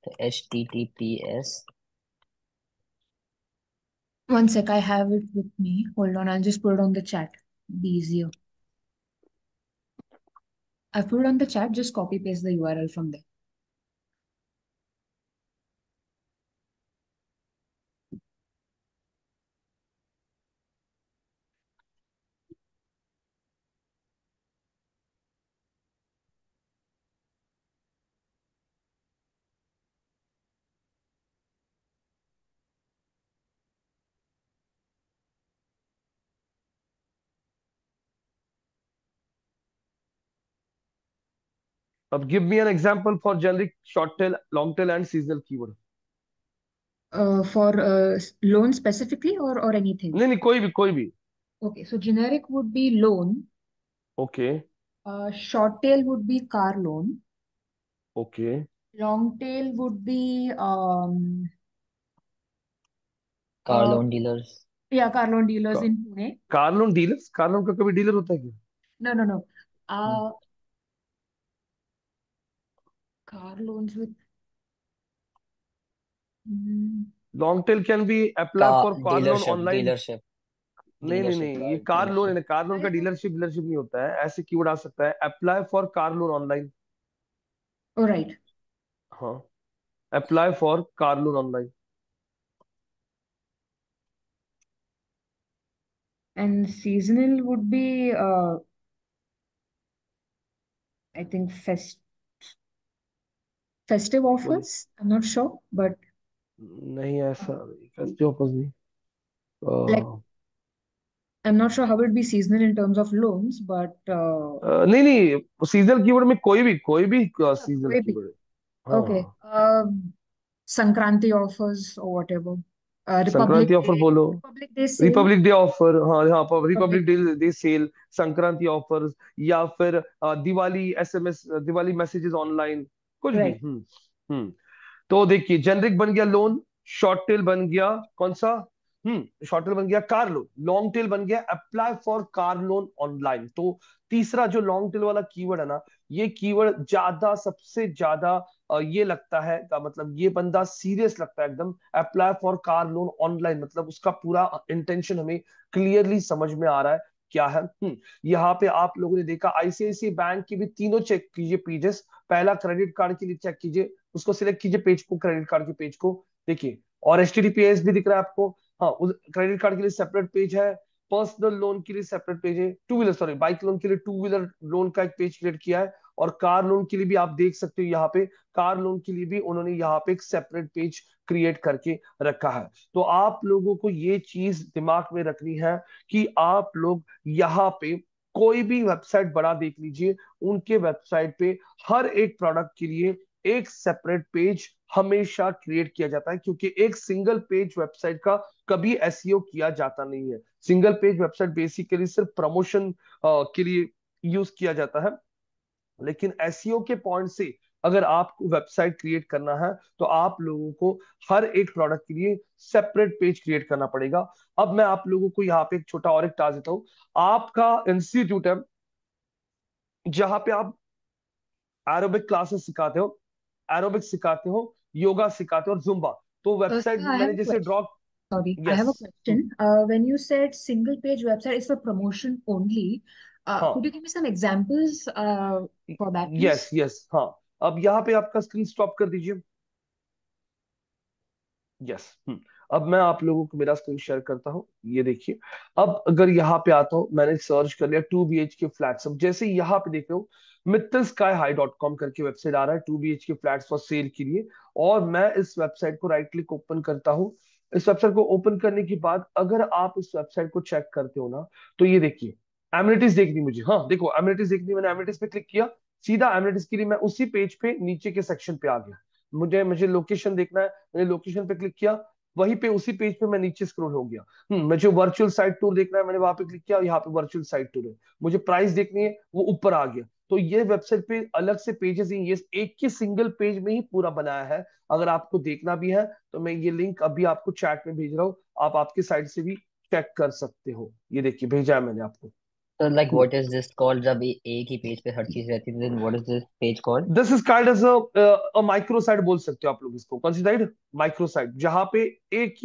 तो HTTPS। One sec, I have it with me. Hold on, I'll just put it on the chat. Be easier. I've put it on the chat. Just copy paste the URL from there. अब give me an example for generic short tail long tail and seasonal keyword. For loan specifically or anything. नहीं नहीं, कोई भी कोई भी। Okay, so generic would be loan. Okay. Short tail would be car loan. Okay. Long tail would be car uh loan dealers. yeah, car loan dealers in Pune. Car loan dealers, car loan का कभी dealer होता है क्या? No, no, no. Car loans with mm, long tail can be का apply for car loan dealership online. Dealership नहीं नहीं dealership नहीं, ये कार कार लोन है डीलरशिप। ना, कार लोन का डीलरशिप डीलरशिप नहीं होता है, ऐसे कीवर्ड आ सकता है, apply for car loan online. all right. हाँ, apply for car loan online. And seasonal would be I think festive बोलिए। offers. I'm not sure, but नहीं, ऐसा नहीं, फेस्टिव ऑफर्स नहीं। like a, I'm not sure how it would be seasonal in terms of loans, but नहीं नहीं, seasonal keyword में कोई भी सीजनल maybe कीवर्ड है। okay. हाँ, Sankranti offers or whatever. Sankranti offer बोलो, Republic Day sale. Republic Day offer, हाँ यहाँ पर Republic Republic Day sale, Sankranti offers, या फिर Diwali SMS, Diwali messages online, कुछ भी। right. हम्म। तो देखिए, जेनरिक बन गया लोन, शॉर्ट टेल बन गया कौन सा, शॉर्ट टेल बन गया कार लोन, लॉन्ग टेल बन गया apply for car loan online. तो तीसरा जो लॉन्ग टेल वाला कीवर्ड है ना, ये कीवर्ड ज्यादा, सबसे ज्यादा ये लगता है का मतलब ये बंदा सीरियस लगता है एकदम। Apply for car loan online मतलब उसका पूरा इंटेंशन हमें क्लियरली समझ में आ रहा है क्या है। यहाँ पे आप लोगों ने देखा आईसीआईसीआई बैंक की भी तीनों चेक कीजिए पेजेस। पहला क्रेडिट कार्ड के लिए चेक कीजिए, उसको सिलेक्ट कीजिए पेज को, क्रेडिट कार्ड के पेज को देखिए, और एचटीटीपीएस भी दिख रहा है आपको। हाँ, क्रेडिट कार्ड के लिए सेपरेट पेज है, पर्सनल लोन के लिए सेपरेट पेज है, two wheeler sorry bike loan के लिए टू व्हीलर लोन का एक पेज क्रिएट किया है, और कार लोन के लिए भी आप देख सकते हो यहाँ पे, कार लोन के लिए भी उन्होंने यहाँ पे एक सेपरेट पेज क्रिएट करके रखा है। तो आप लोगों को ये चीज दिमाग में रखनी है कि आप लोग यहाँ पे कोई भी वेबसाइट बड़ा देख लीजिए, उनके वेबसाइट पे हर एक प्रोडक्ट के लिए एक सेपरेट पेज हमेशा क्रिएट किया जाता है, क्योंकि एक सिंगल पेज वेबसाइट का कभी एसईओ किया जाता नहीं है। सिंगल पेज वेबसाइट बेसिकली सिर्फ प्रमोशन के लिए यूज किया जाता है, लेकिन एसईओ के पॉइंट से अगर आपको वेबसाइट क्रिएट करना है तो आप लोगों को हर एक प्रोडक्ट के लिए सेपरेट पेज क्रिएट करना पड़ेगा। अब मैं आप लोगों को यहाँ पे एक छोटा और एक टास्क देता हूँ। आपका इंस्टीट्यूट है जहां पे आप एरोबिक क्लासेस सिखाते हो, एरोबिक सिखाते हो, योगा सिखाते हो और जुम्बा, तो वेबसाइट Sir, I have मैंने a जैसे question. Draw. Sorry, I have yes. a question. When you said single page website is for promotion only, हाँ, could you give me some examples for that, yes please? Yes, हाँ। अब यहाँ पे आपका screen stop कर दीजिए। Yes. अब मैं आप लोगों को मेरा स्क्रीन शेयर करता हूँ, ये देखिए। अब अगर यहाँ पे आता हूँ, मैंने सर्च कर लिया 2 BHK फ्लैट्स। अब जैसे यहाँ पे देख रहे हो Mittal sky high dot com करके वेबसाइट आ रहा है 2 BHK फ्लैट्स फॉर सेल के लिए, और मैं इस वेबसाइट को राइट क्लिक ओपन करता हूँ। इस वेबसाइट को ओपन करने के बाद अगर आप इस वेबसाइट को चेक करते हो ना, तो ये देखिए एमिनिटीज देखनी मुझे, हाँ देखो एमिनिटीज देखनी, मैंने एमिनिटीज पे क्लिक किया, सीधा एमिनिटीज के लिए मैं उसी पेज पे नीचे के सेक्शन पे आ गया। मुझे मुझे लोकेशन देखना है, मैंने लोकेशन पे क्लिक किया, वहीं पे उसी पेज पे मैं नीचे स्क्रॉल हो गया। मुझे वर्चुअल साइट टूर देखना है, मैंने वहां पे क्लिक किया, यहाँ पे वर्चुअल साइट टूर है। मुझे प्राइस देखनी है, वो ऊपर आ गया। तो ये वेबसाइट पे अलग से पेजेस ही, ये एक ही सिंगल पेज में ही पूरा बनाया है। अगर आपको देखना भी है तो मैं ये लिंक अभी आपको चैट में भेज रहा हूँ, आप आपके साइट से भी चेक कर सकते हो। ये देखिए भेजा है मैंने आपको। तो like hmm. What is this called, जब एक ही पेज पे हर चीज रहती है, then what is this page called? This is kind as a micro site बोल सकते हो आप लोग इसको। कौन सी साइट? माइक्रो साइट, जहां पे एक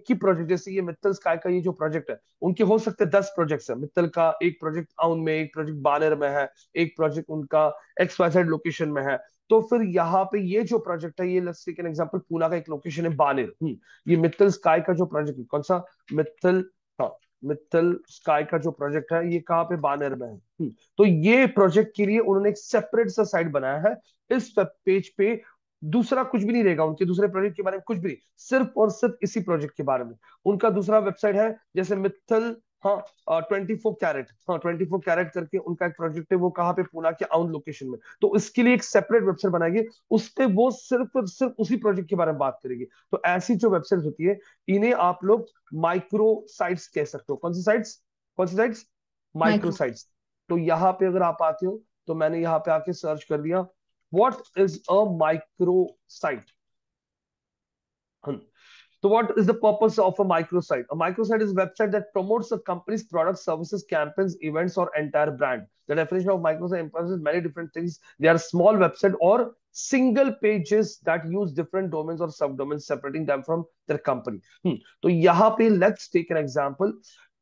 ही प्रोजेक्ट, जैसे ये मित्तल स्काई का ये जो प्रोजेक्ट है, उनके हो सकते हैं 10 प्रोजेक्ट्स है। मित्तल का एक प्रोजेक्ट आउन में, एक प्रोजेक्ट बानेर में है, एक प्रोजेक्ट उनका XYZ लोकेशन में है। तो फिर यहाँ पे ये जो प्रोजेक्ट है, ये let's take an example, Poona का एक लोकेशन है बानेर। ये मित्तल स्काई का जो प्रोजेक्ट है, कौन सा? मित्तल, हाँ, मित्तल स्काई का जो प्रोजेक्ट है ये कहाँ पे? बानेर में है। तो ये प्रोजेक्ट के लिए उन्होंने एक सेपरेट सा साइट बनाया है। इस वेब पेज पे दूसरा कुछ भी नहीं रहेगा, उनके दूसरे प्रोजेक्ट के बारे में कुछ भी नहीं, सिर्फ और सिर्फ इसी प्रोजेक्ट के बारे में। उनका दूसरा वेबसाइट है जैसे मित्तल, हाँ, 24 कैरेट, हाँ 24 कैरेट करके उनका एक प्रोजेक्ट है, वो कहाँ पे? पुणे के आउन लोकेशन में। तो इसके लिए एक सेपरेट वेबसाइट बनाएंगे, उस पे वो सिर्फ और सिर्फ उसी प्रोजेक्ट के बारे में बात करेंगे। तो ऐसी जो वेबसाइट होती है, इन्हें आप लोग माइक्रो साइट्स कह सकते हो। कौन सी साइट्स? कौन सी साइट्स? Micro Micro. साइट्स। तो यहाँ पे अगर आप आते हो, तो मैंने यहाँ पे आके सर्च कर दिया what is a micro site. So what is the purpose of a microsite? A microsite is a website that promotes a company's products, services, campaigns, events, or entire brand. The definition of microsite encompasses many different things. They are small website or single pages that use different domains or subdomains, separating them from their company. तो यहाँ पे let's take an example.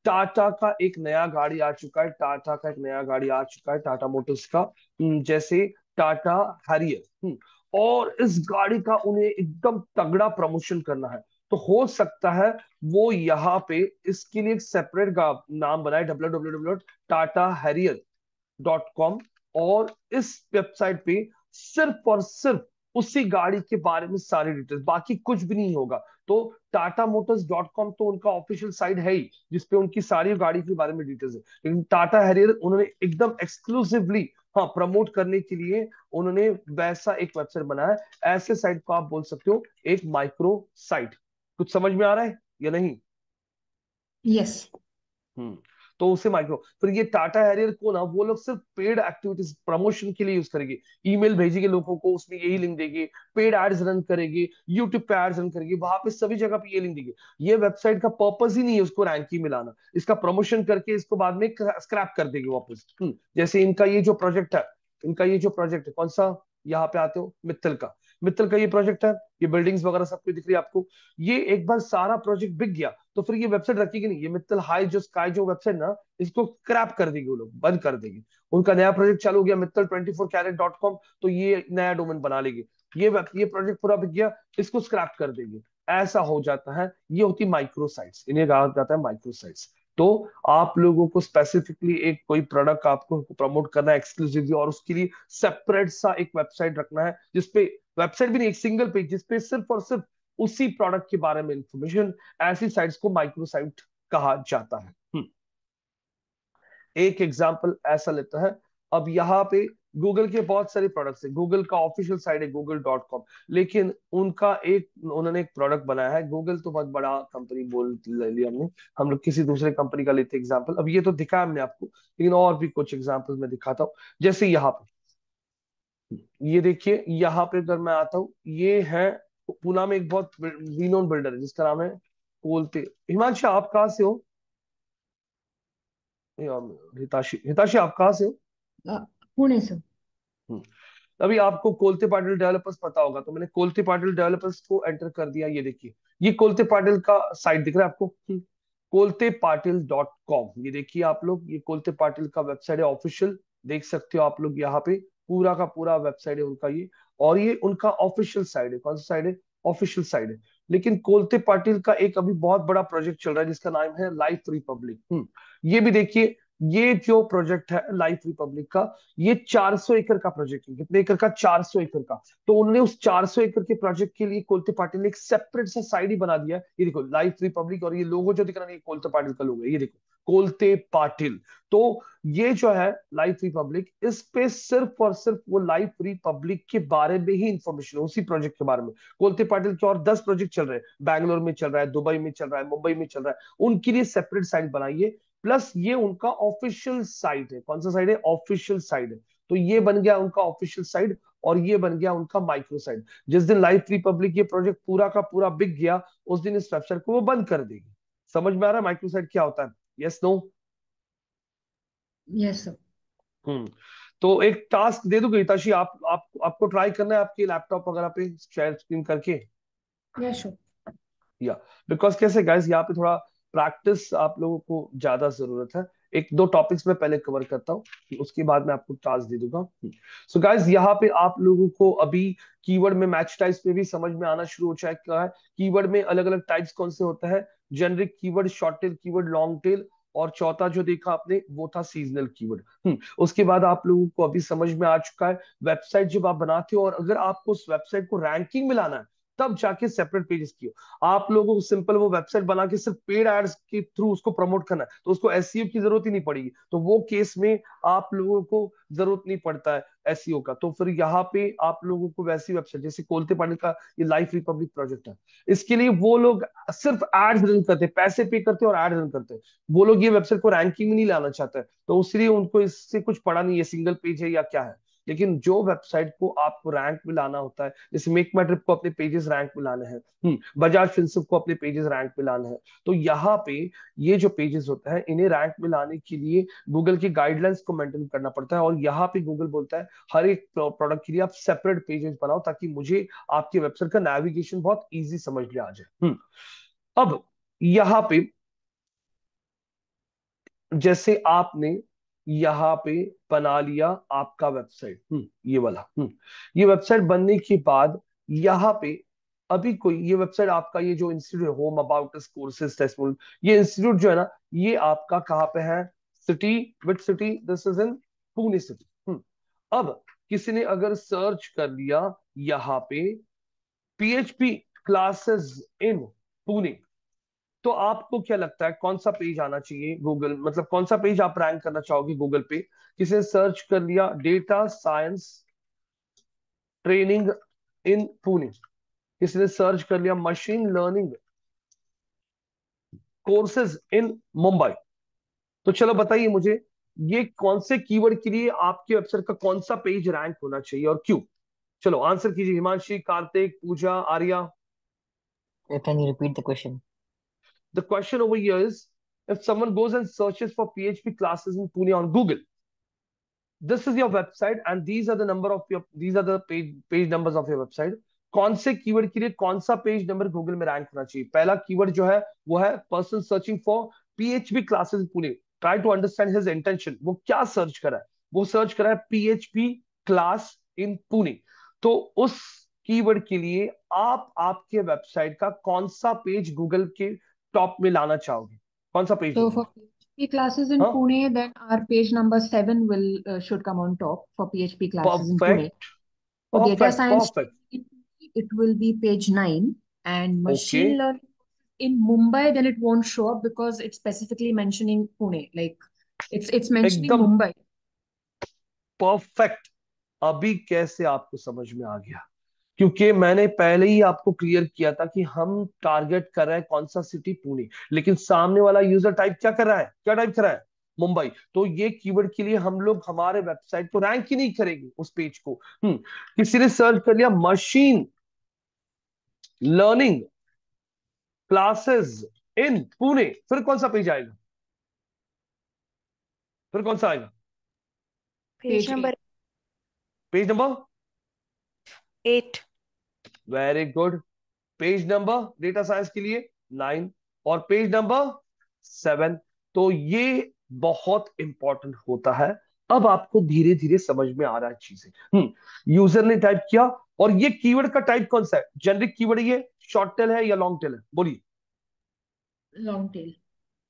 Tata का एक नया गाड़ी आ चुका है, टाटा का एक नया गाड़ी आ चुका है, टाटा मोटर्स का, जैसे टाटा हैरियर। और इस गाड़ी का उन्हें एकदम तगड़ा प्रमोशन करना है, तो हो सकता है वो यहाँ पे इसके लिए एक सेपरेट नाम बनाए, www.tataharier.com, और इस वेबसाइट पे सिर्फ और सिर्फ उसी गाड़ी के बारे में सारी डिटेल्स, बाकी कुछ भी नहीं होगा। तो TATAMotors.com तो उनका ऑफिशियल साइट है ही, जिसपे उनकी सारी गाड़ी के बारे में डिटेल्स है। लेकिन टाटा हैरियर उन्होंने एकदम एक्सक्लूसिवली, हाँ, प्रमोट करने के लिए उन्होंने वैसा एक वेबसाइट बनाया है। ऐसे साइट को आप बोल सकते हो एक माइक्रो साइट। कुछ समझ में आ रहा है या नहीं? यस। हम्म। तो उसे माइक्रो, फिर ये टाटा हैरियर को ना वो लोग सिर्फ पेड एक्टिविटीज प्रमोशन के लिए यूज करेंगे। ईमेल भेजेंगे लोगों को, उसमें यही लिंक देंगे, पेड एड्स रन करेंगे, यूट्यूब पे एड्स रन करेंगे, वहां पे सभी जगह पे ये लिंक देंगे। ये वेबसाइट का पर्पस ही नहीं है उसको रैंकिंग में लाना, इसका प्रमोशन करके इसको बाद में स्क्रैप कर देंगे वापस। जैसे इनका ये जो प्रोजेक्ट है, कौन सा, यहाँ पे आते हो, मित्तल का ये प्रोजेक्ट है, ये बिल्डिंग्स वगैरह सब कुछ दिख रही है आपको। ये एक बार सारा प्रोजेक्ट बिक गया तो फिर ये वेबसाइट रखेगी नहीं, ये मित्तल हाई जो स्काई जो वेबसाइट ना, इसको क्रैप कर देंगे वो लोग, बंद कर देंगे। उनका नया प्रोजेक्ट चालू हो गया मित्तल24carat.com, तो ये नया डोमेन बना लेंगे। ये प्रोजेक्ट पूरा बिक गया, इसको स्क्रैप कर देंगे। ऐसा हो जाता है, ये होती माइक्रो साइट्स, इन्हें कहा जाता है माइक्रो साइट्स। तो आप लोगों को स्पेसिफिकली एक कोई प्रोडक्ट आपको प्रमोट करना है एक्सक्लूसिवली, और उसके लिए सेपरेट सा एक वेबसाइट रखना है, जिसपे, वेबसाइट भी नहीं, एक सिंगल पेज जिसपे सिर्फ और सिर्फ उसी प्रोडक्ट के बारे में इंफॉर्मेशन। ऐसी साइट्स को माइक्रो साइट कहा जाता है। एक एग्जांपल ऐसा लेता है, अब यहाँ पे गूगल के बहुत सारे प्रोडक्ट्स है, गूगल का ऑफिशियल साइट है google.com, लेकिन उन्होंने एक प्रोडक्ट बनाया है। गूगल तो बहुत बड़ा कंपनी बोल ले लिया हमने, हम लोग किसी दूसरे कंपनी का लेते एग्जांपल। अब ये तो दिखाया हमने आपको, लेकिन और भी कुछ एग्जांपल मैं दिखाता हूँ। जैसे यहाँ पे ये देखिए, यहाँ पे अगर मैं आता हूँ, ये है पुणे में एक बहुत रीनोन बिल्डर है जिसका नाम है कोलते। हिमांशु आप कहाँ से हो? या हिताशी, आप कहाँ से हो? पुणे से। हम्म। अभी आपको कोलते पाटिल डेवलपर्स पता होगा, तो मैंने कोलते पाटिल डेवलपर्स को एंटर कर दिया। ये देखिए, ये कोलते पाटिल का साइट दिख रहा है आपको, kolte-patil.com। ये देखिए आप लोग, ये कोलते पाटिल का वेबसाइट है ऑफिशियल, देख सकते हो आप लोग यहाँ पे, पूरा का पूरा वेबसाइट है उनका ये। और ये उनका ऑफिशियल साइट है। कौन सा साइट है? ऑफिशियल साइट है। लेकिन कोलते पाटिल का एक अभी बहुत बड़ा प्रोजेक्ट चल रहा है जिसका नाम है लाइफ रिपब्लिक। ये भी देखिए, ये जो प्रोजेक्ट है लाइफ रिपब्लिक का, ये 400 एकड़ का प्रोजेक्ट है। कितने एकड़ का? 400 एकड़ का। तो उन्होंने उस 400 एकड़ के प्रोजेक्ट के लिए कोलते पाटिल ने एक सेपरेट सा साइड ही बना दिया है। ये देखो लाइफ रिपब्लिक, और ये लोगो जो दिख रहा है ये कोलते पाटिल का लोगो है, ये देखो कोलते पाटिल। तो ये जो है लाइफ रिपब्लिक, इस पे सिर्फ और सिर्फ वो लाइफ रिपब्लिक के बारे में ही इंफॉर्मेशन है, उसी प्रोजेक्ट के बारे में। कोलते पाटिल के और 10 प्रोजेक्ट चल रहे हैं, बैंगलोर में चल रहा है, दुबई में चल रहा है, मुंबई में चल रहा है, उनके लिए सेपरेट साइट बनाइए। प्लस ये उनका ऑफिशियल साइट है। कौन सा साइट है? ऑफिशियल साइट है। तो ये बन गया उनका ऑफिशियल साइट, और ये बन गया उनका माइक्रो साइट। जिस दिन लाइफ रिपब्लिक ये प्रोजेक्ट पूरा का पूरा बिक गया, उस दिन इस वेबसाइट को वो बंद कर देगी। समझ में आ रहा है माइक्रो साइट क्या होता है? Yes, no? Yes sir. Hmm. तो एक टास्क दे दूंगी हिताशी, आपको ट्राई करना है आपके लैपटॉप वगैरह पे शेयर स्क्रीन करके, यस सर। या बिकॉज कैसे गाइस, यहाँ पे थोड़ा प्रैक्टिस आप लोगों को ज्यादा जरूरत है। एक दो टॉपिक्स में पहले कवर करता हूँ, उसके बाद मैं आपको टास्क दे दूंगा। सो गाइस, यहाँ पे आप लोगों को अभी कीवर्ड में मैच टाइप्स पे भी समझ में आना शुरू हो चुका है। कीवर्ड में अलग अलग टाइप्स कौन से होता है? Generic keyword, short tail keyword, long tail, और चौथा जो देखा आपने वो था सीजनल कीवर्ड। उसके बाद आप लोगों को अभी समझ में आ चुका है, वेबसाइट जब आप बनाते हो और अगर आपको उस वेबसाइट को रैंकिंग में लाना है, तब जाके सेपरेट पेजेस की। आप लोगों को सिंपल वो वेबसाइट बना के सिर्फ पेड एड्स के थ्रू उसको प्रमोट करना है, तो उसको एसईओ की जरूरत ही नहीं पड़ेगी। तो वो केस में आप लोगों को जरूरत नहीं पड़ता है एसईओ का। तो फिर यहाँ पे आप लोगों को वैसी वेबसाइट जैसे कोलते पाटिल का ये लाइफ रिपब्लिक प्रोजेक्ट है, इसके लिए वो लोग सिर्फ एड्स रन करते हैं, पैसे पे करते हैं और एड रन करते हैं। वो लोग ये वेबसाइट को रैंकिंग में नहीं लाना चाहते हैं, तो इसलिए उनको इससे कुछ पड़ा नहीं है सिंगल पेज है या क्या है। लेकिन जो वेबसाइट को आपको रैंक में लाना होता है, जैसे मेक माई ट्रिप को अपने पेजेस रैंक में लाने हैं, बजाज फिनसर्व को अपने पेजेस रैंक में लाने हैं, तो यहाँ पे ये जो पेजेस होता है इन्हें रैंक में लाने के लिए गूगल की गाइडलाइंस को मेंटेन करना पड़ता है। और यहाँ पे गूगल बोलता है हर एक प्रोडक्ट के लिए आप सेपरेट पेजेस बनाओ, ताकि मुझे आपकी वेबसाइट का नेविगेशन बहुत इजी समझ में आ जाए। अब यहाँ पे जैसे आपने यहाँ पे बना लिया आपका वेबसाइट, ये वाला, ये वेबसाइट बनने के बाद यहाँ पे अभी कोई ये वेबसाइट आपका, ये जो institute home about us courses testimonial, ये इंस्टीट्यूट जो है ना, ये आपका कहाँ पे है? City, which city? This is in Pune city. अब किसी ने अगर सर्च कर लिया यहाँ पे पीएचपी क्लासेस इन पुणे, तो आपको क्या लगता है कौन सा पेज आना चाहिए गूगल, मतलब कौन सा पेज आप रैंक करना चाहोगे गूगल पे? किसी ने सर्च कर लिया data science training in Pune, किसी ने सर्च कर लिया machine learning courses in Mumbai, तो चलो बताइए मुझे ये कौन से कीवर्ड के लिए आपके वेबसाइट का कौन सा पेज रैंक होना चाहिए और क्यों? चलो आंसर कीजिए, Himanshi, Kartik, Pooja, Arya. Can you repeat the question? The question over here is, if someone goes and searches for PHP classes in Pune on Google, this is your website and these are the number of your, these are the page numbers of your website. कौन से keyword के लिए कौन सा page number Google में rank होना चाहिए? पहला कीवर्ड जो है वो है person searching for PHP classes Pune. Try to understand his intention, वो क्या सर्च करा है? वो सर्च करा है पीएचपी क्लास इन पुणे। तो उस कीवर्ड के लिए आप आपके वेबसाइट का कौन सा पेज गूगल के टॉप में लाना चाहोगे? कौन सा पेज So लोगे? for PHP classes in हाँ, Pune, then our page number 7 will should come on top for PHP classes in Pune. Perfect, For data perfect, science, perfect. it will be page 9, and okay, machine learning in Mumbai, then it won't show up because it's specifically mentioning Pune. Like it's mentioning एकदम Mumbai. Perfect. अभी कैसे आपको समझ में आ गया? क्योंकि मैंने पहले ही आपको क्लियर किया था कि हम टारगेट कर रहे हैं कौन सा सिटी, पुणे, लेकिन सामने वाला यूजर टाइप क्या कर रहा है, क्या टाइप कर रहा है? मुंबई। तो ये कीवर्ड के लिए हम लोग हमारे वेबसाइट को रैंक ही नहीं करेंगे उस पेज को। किसी ने सर्च कर लिया machine learning classes in Pune, फिर कौन सा पेज आएगा? फिर कौन सा आएगा? Page Page number page number 8। Very good. Page number data science के लिए 9 और पेज नंबर 7। तो ये बहुत इंपॉर्टेंट होता है। अब आपको धीरे धीरे समझ में आ रहा है चीजें। यूजर ने टाइप किया, और ये कीवर्ड का टाइप कौन सा है? जेनरिक कीवर्ड, ये शॉर्ट टेल है या लॉन्ग टेल है? बोलिए। long tail.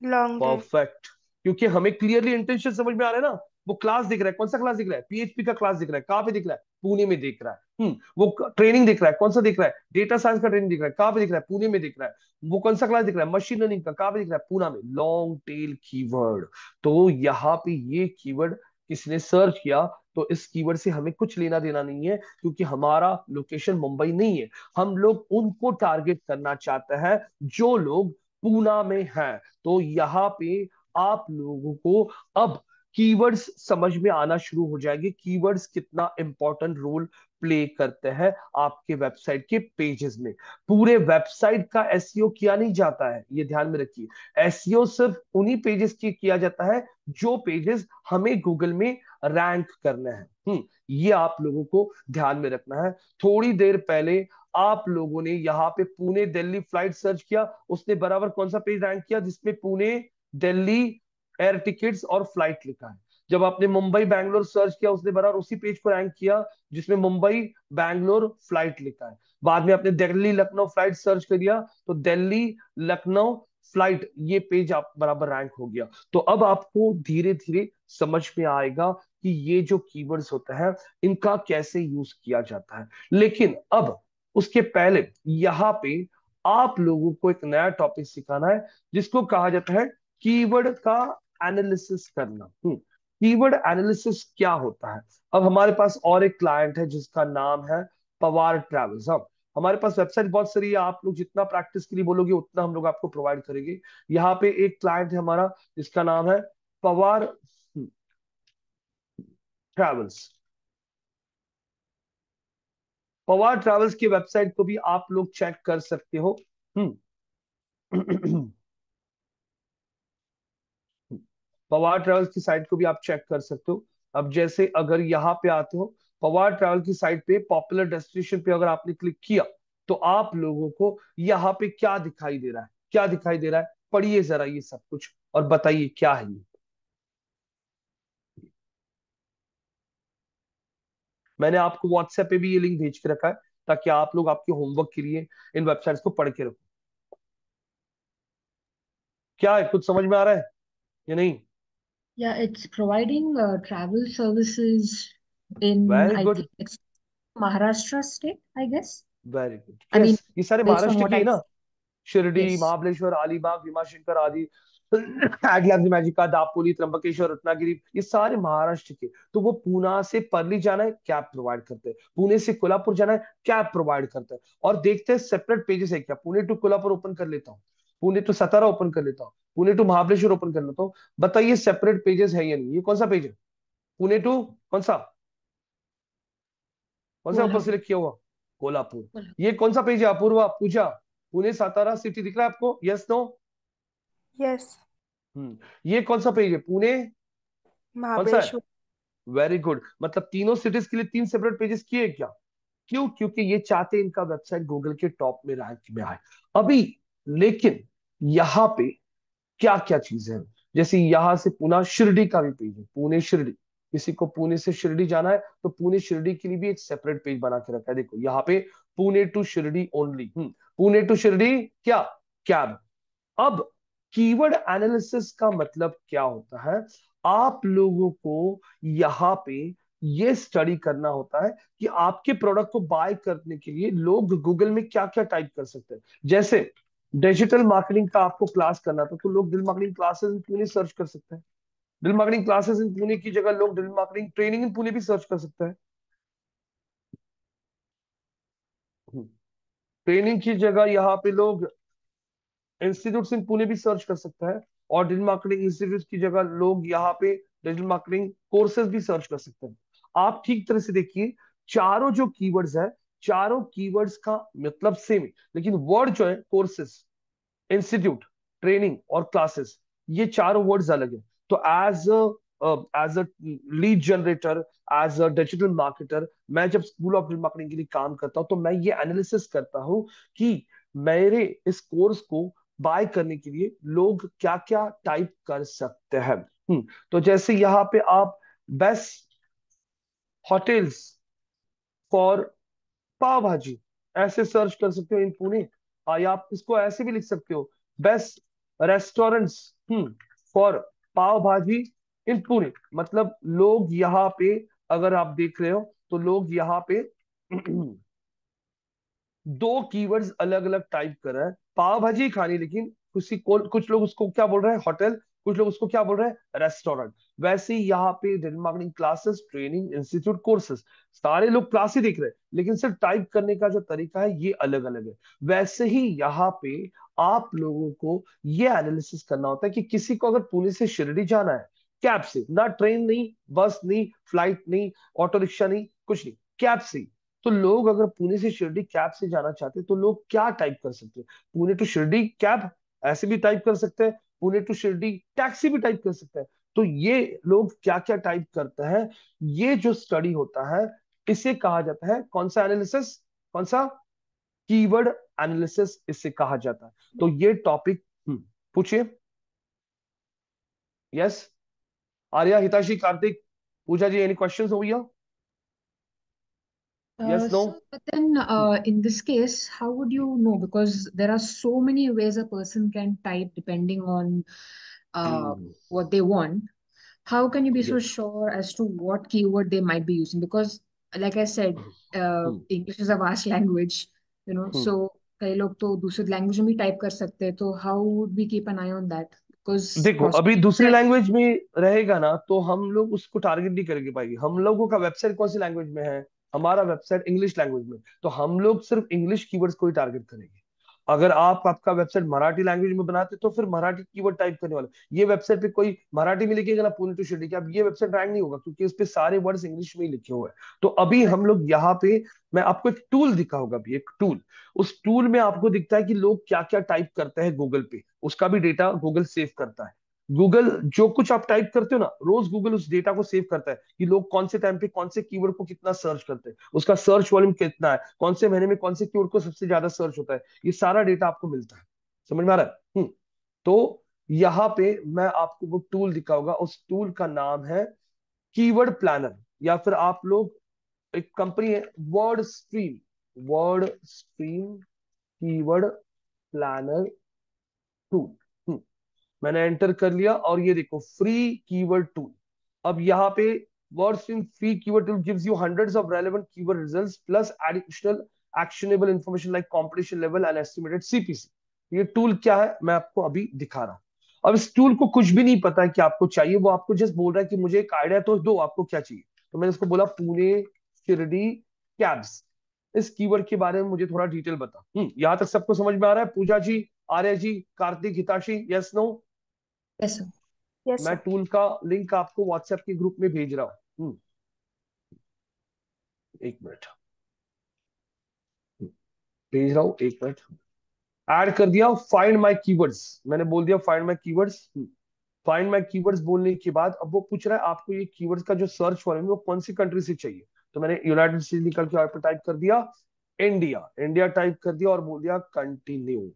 Long tail. Perfect. क्योंकि हमें क्लियरली इंटेंशन समझ में आ रहा है ना। वो क्लास दिख रहा है, कौन सा क्लास दिख रहा है? पीएचपी का क्लास दिख रहा है। कहां पे दिख रहा है? पुणे में दिख रहा है। वो ट्रेनिंग दिख रहा है, कौन सा दिख रहा है? डेटा साइंस का ट्रेनिंग दिख रहा है। कहां पे दिख रहा है? पुणे में दिख रहा है। वो कौन सा क्लास दिख रहा है? मशीन लर्निंग का। कहां पे दिख रहा है? पुणे में। Long tail keyword. तो यहाँ पे ये कीवर्ड किसी ने सर्च किया, तो इस कीवर्ड से हमें कुछ लेना देना नहीं है, क्योंकि हमारा लोकेशन मुंबई नहीं है। हम लोग उनको टारगेट करना चाहते हैं जो लोग पूना में हैं। तो यहाँ पे आप लोगों को अब कीवर्ड्स समझ में आना शुरू हो जाएंगे, कीवर्ड्स कितना इंपॉर्टेंट रोल प्ले करते हैं आपके वेबसाइट के पेजेस में। पूरे वेबसाइट का एसईओ किया नहीं जाता है, ये ध्यान में रखिए। एसईओ सिर्फ उन्हीं पेजेस की किया जाता है जो पेजेस हमें गूगल में रैंक करने हैं। ये आप लोगों को ध्यान में रखना है। थोड़ी देर पहले आप लोगों ने यहाँ पे पुणे दिल्ली फ्लाइट सर्च किया, उसने बराबर कौन सा पेज रैंक किया? जिसमें पुणे दिल्ली एयर टिकट्स और फ्लाइट लिखा है। जब आपने मुंबई बैंगलोर सर्च किया, उसने बराबर उसी पेज को रैंक किया जिसमें मुंबई बैंगलोर फ्लाइट लिखा है। बाद में आपने दिल्ली लखनऊ फ्लाइट सर्च कर दिया, तो दिल्ली लखनऊ फ्लाइट ये पेज आप बराबर रैंक हो गया। तो अब आपको धीरे धीरे समझ में आएगा कि ये जो कीवर्ड्स होते हैं इनका कैसे यूज किया जाता है। लेकिन अब उसके पहले यहाँ पे आप लोगों को एक नया टॉपिक सिखाना है, जिसको कहा जाता है कीवर्ड का एनालिसिस करना। कीवर्ड एनालिसिस क्या होता है? अब हमारे पास और एक क्लाइंट है जिसका नाम है पवार ट्रैवल्स। हम हमारे पास वेबसाइट बहुत सारी है, आप लोग जितना प्रैक्टिस के लिए बोलोगे उतना हम लोग आपको प्रोवाइड करेंगे। यहाँ पे एक क्लाइंट है हमारा जिसका नाम है पवार ट्रैवल्स। पवार ट्रैवल्स की वेबसाइट को भी आप लोग चेक कर सकते हो। पवार ट्रैवल्स की साइट को भी आप चेक कर सकते हो। अब जैसे अगर यहाँ पे आते हो पवार ट्रैवल की साइट पे, पॉपुलर डेस्टिनेशन पे अगर आपने क्लिक किया, तो आप लोगों को यहाँ पे क्या दिखाई दे रहा है? क्या दिखाई दे रहा है? पढ़िए जरा ये सब कुछ और बताइए क्या है ये। मैंने आपको व्हाट्सएप पे भी ये लिंक भेज के रखा है, ताकि आप लोग आपके होमवर्क के लिए इन वेबसाइट्स को पढ़ के रखो। क्या है, कुछ समझ में आ रहा है या नहीं? Yeah, it's providing travel services in, very I good, think it's Maharashtra state, I guess. Very good. I mean, yes, ये सारे based on महाराष्ट्र what के ही I ना, see. शिर्डी, Yes. महाबलेश्वर, अलीबाग, भीमाशंकर आदि, एडलैम्स मैजिका, दापोली, त्र्यंबकेश्वर, रत्नागिरी, ये सारे महाराष्ट्र के। तो वो पूना से परली जाना है, कैब प्रोवाइड करते हैं। पुणे से कोल्हापुर जाना है, कैब प्रोवाइड करते हैं। और देखते हैं सेपरेट पेजेस है क्या। पुणे टू कोल्हापुर ओपन कर लेता हूँ, पुणे टू सतारा ओपन कर लेता हूँ, पुणे टू महाबलेश्वर ओपन कर लेता हूँ। बताइए सेपरेट पेजेस है या नहीं। ये कौन सा पेज है? पुणे टू कौन सा, कौन सा ऊपर कोल्हापुर। सिलेक्ट किया हुआ? कोल्हापुर। कोल्हापुर। ये कौन सा पेज है अपूर्वा, पूजा? पुणे सातारा सिटी दिख रहा है आपको? Yes no? Yes. ये कौन सा पेज है? पुणे कौन सा है? Mahabaleshwar. Very good. मतलब तीनों सिटीज के लिए 3 सेपरेट पेजेस किए क्या? क्यों? क्योंकि ये चाहते हैं इनका वेबसाइट गूगल के टॉप में रैंक में आए अभी। लेकिन यहाँ पे क्या क्या चीजें हैं, जैसे यहां से पुणे शिरडी का भी पेज है, पुणे शिरडी। किसी को पुणे से शिरडी जाना है तो पुणे शिरडी के लिए भी एक सेपरेट पेज बना के रखा है। देखो यहाँ पे Pune to Shirdi only, Pune to Shirdi क्या, कैब। अब कीवर्ड एनालिसिस का मतलब क्या होता है? आप लोगों को यहाँ पे ये स्टडी करना होता है कि आपके प्रोडक्ट को बाय करने के लिए लोग गूगल में क्या क्या टाइप कर सकते हैं। जैसे डिजिटल मार्केटिंग का आपको क्लास करना था तो लोग digital marketing classes in Pune search कर सकते हैं। Digital marketing classes in Pune की जगह लोग digital marketing training in Pune भी सर्च कर सकते हैं। ट्रेनिंग की जगह यहाँ पे लोग इंस्टीट्यूट इन पुणे भी सर्च कर सकता है। और डिजिटल मार्केटिंग इंस्टीट्यूट की जगह लोग यहाँ पे डिजिटल मार्केटिंग कोर्सेज भी सर्च कर सकते हैं। आप ठीक तरह से देखिए, चारों जो कीवर्ड्स है, चारों कीवर्ड्स का मतलब सेम है, लेकिन वर्ड जो है कोर्सेज, इंस्टीट्यूट, ट्रेनिंग और क्लासेस, ये चारों वर्ड्स अलग है। तो as a lead generator, as a digital marketer, मैं जब स्कूल ऑफ डिजिटल मार्केटिंग के लिए काम करता हूं तो मैं ये एनालिसिस करता हूं कि मेरे इस कोर्स को बाय करने के लिए लोग क्या क्या टाइप कर सकते हैं। तो जैसे यहाँ पे आप बेस्ट होटल्स फॉर पाव भाजी ऐसे सर्च कर सकते हो इन पुणे। या आप इसको ऐसे भी लिख सकते हो, बेस्ट रेस्टोरेंट्स फॉर पाव भाजी इन पुणे। मतलब लोग यहाँ पे, अगर आप देख रहे हो तो लोग यहाँ पे दो कीवर्ड्स अलग अलग टाइप कर रहे हैं, पाव भाजी खानी, लेकिन कुछ लोग उसको क्या बोल रहे हैं, होटल, कुछ लोग उसको क्या बोल रहे हैं, रेस्टोरेंट। वैसे ही यहाँ पे digital marketing classes, training, institute, courses, सारे लोग क्लास ही देख रहे हैं, लेकिन सिर्फ टाइप करने का जो तरीका है ये अलग अलग है। वैसे ही यहाँ पे आप लोगों को ये एनालिसिस करना होता है कि किसी को अगर पुणे से शिरडी जाना है कैब से, ना ट्रेन नहीं, बस नहीं, फ्लाइट नहीं, ऑटो रिक्शा नहीं, कुछ नहीं, कैब से। तो लोग अगर पुणे से शिरडी कैब से जाना चाहते हैं तो लोग क्या टाइप कर सकते हैं? पुणे टू शिरडी कैब ऐसे भी टाइप कर सकते हैं, पुणे टू शिरडी टैक्सी भी टाइप कर सकते हैं। तो ये लोग क्या क्या टाइप करते हैं, ये जो स्टडी होता है इसे कहा जाता है कौन सा एनालिसिस, कौन सा? कीवर्ड एनालिसिस इसे कहा जाता है। तो ये टॉपिक पूछिए। Yes, Arya, Hitashi, Kartik, Pooja ji, any questions हो भैया? Yes, no? So, but then in this case, how would you know? Because there are so many ways a person can type depending on what they want. How can you be so yes, sure as to what keyword they might be using? Because, like I said, English is a vast language, you know. So, कई लोग तो दूसरे language में भी type कर सकते हैं. तो how would we keep an eye on that? Because देखो अभी possibly दूसरी लैंग्वेज में रहेगा ना तो हम लोग उसको टारगेट नहीं करेंगे पाएंगे। हम लोगों का वेबसाइट कौन सी लैंग्वेज में है? हमारा वेबसाइट इंग्लिश लैंग्वेज में, तो हम लोग सिर्फ इंग्लिश कीवर्ड्स को ही टारगेट करेंगे। अगर आप आपका वेबसाइट मराठी लैंग्वेज में बनाते तो फिर मराठी कीवर्ड टाइप करने वाले। ये वेबसाइट पे कोई मराठी में लिखेगा ना पुणे टू शिरडी, अब ये वेबसाइट रैंक नहीं होगा क्योंकि उस पे सारे वर्ड्स इंग्लिश में ही लिखे हुए हैं। तो अभी हम लोग यहाँ पे, मैं आपको एक टूल दिखाऊंगा अभी, एक टूल। उस टूल में आपको दिखता है कि लोग क्या क्या टाइप करते हैं गूगल पे, उसका भी डेटा गूगल सेव करता है। गूगल जो कुछ आप टाइप करते हो ना, रोज गूगल उस डेटा को सेव करता है कि लोग कौन से टाइम पे कौन से कीवर्ड को कितना सर्च करते हैं, उसका सर्च वॉल्यूम कितना है, कौन से महीने में कौन से कीवर्ड को सबसे ज्यादा सर्च होता है, ये सारा डेटा आपको मिलता है। समझ में आ रहा है? तो यहाँ पे मैं आपको वो टूल दिखाऊंगा, उस टूल का नाम है कीवर्ड प्लानर, या फिर आप लोग, एक कंपनी है word stream, word stream keyword planner tool. मैंने एंटर कर लिया और ये देखो फ्री कीवर्ड टूल। अब यहाँ पे WordStream free keyword tool gives you hundreds of relevant keyword results plus additional actionable information like competition level and estimated CPC. ये टूल क्या है मैं आपको अभी दिखा रहा हूँ। अब इस टूल को कुछ भी नहीं पता है कि आपको चाहिए, वो आपको जस्ट बोल रहा है कि मुझे एक आइडिया तो दो, आपको क्या चाहिए। तो मैंने उसको बोला पुणे शिरडी कैब्स, इस कीवर्ड के बारे में मुझे थोड़ा डिटेल बता। यहां तक सबको समझ में आ रहा है? Pooja ji, Arya ji, Kartik, Hitashi, yes no? Yes, sir. Yes, मैं sir. टूल का लिंक आपको व्हाट्सएप के ग्रुप में भेज रहा हूँ। एक मिनट, भेज रहा हूँ, एक मिनट। ऐड कर दिया फाइंड माय कीवर्ड्स, मैंने बोल दिया find my keywords. Find my keywords बोलने के बाद अब वो पूछ रहा है आपको ये कीवर्ड्स का जो सर्च फॉर्म है वो कौन सी कंट्री से चाहिए। तो मैंने यूनाइटेड स्टेट निकल के यहाँ पे टाइप कर दिया, इंडिया, इंडिया टाइप कर दिया और बोल दिया कंटिन्यू।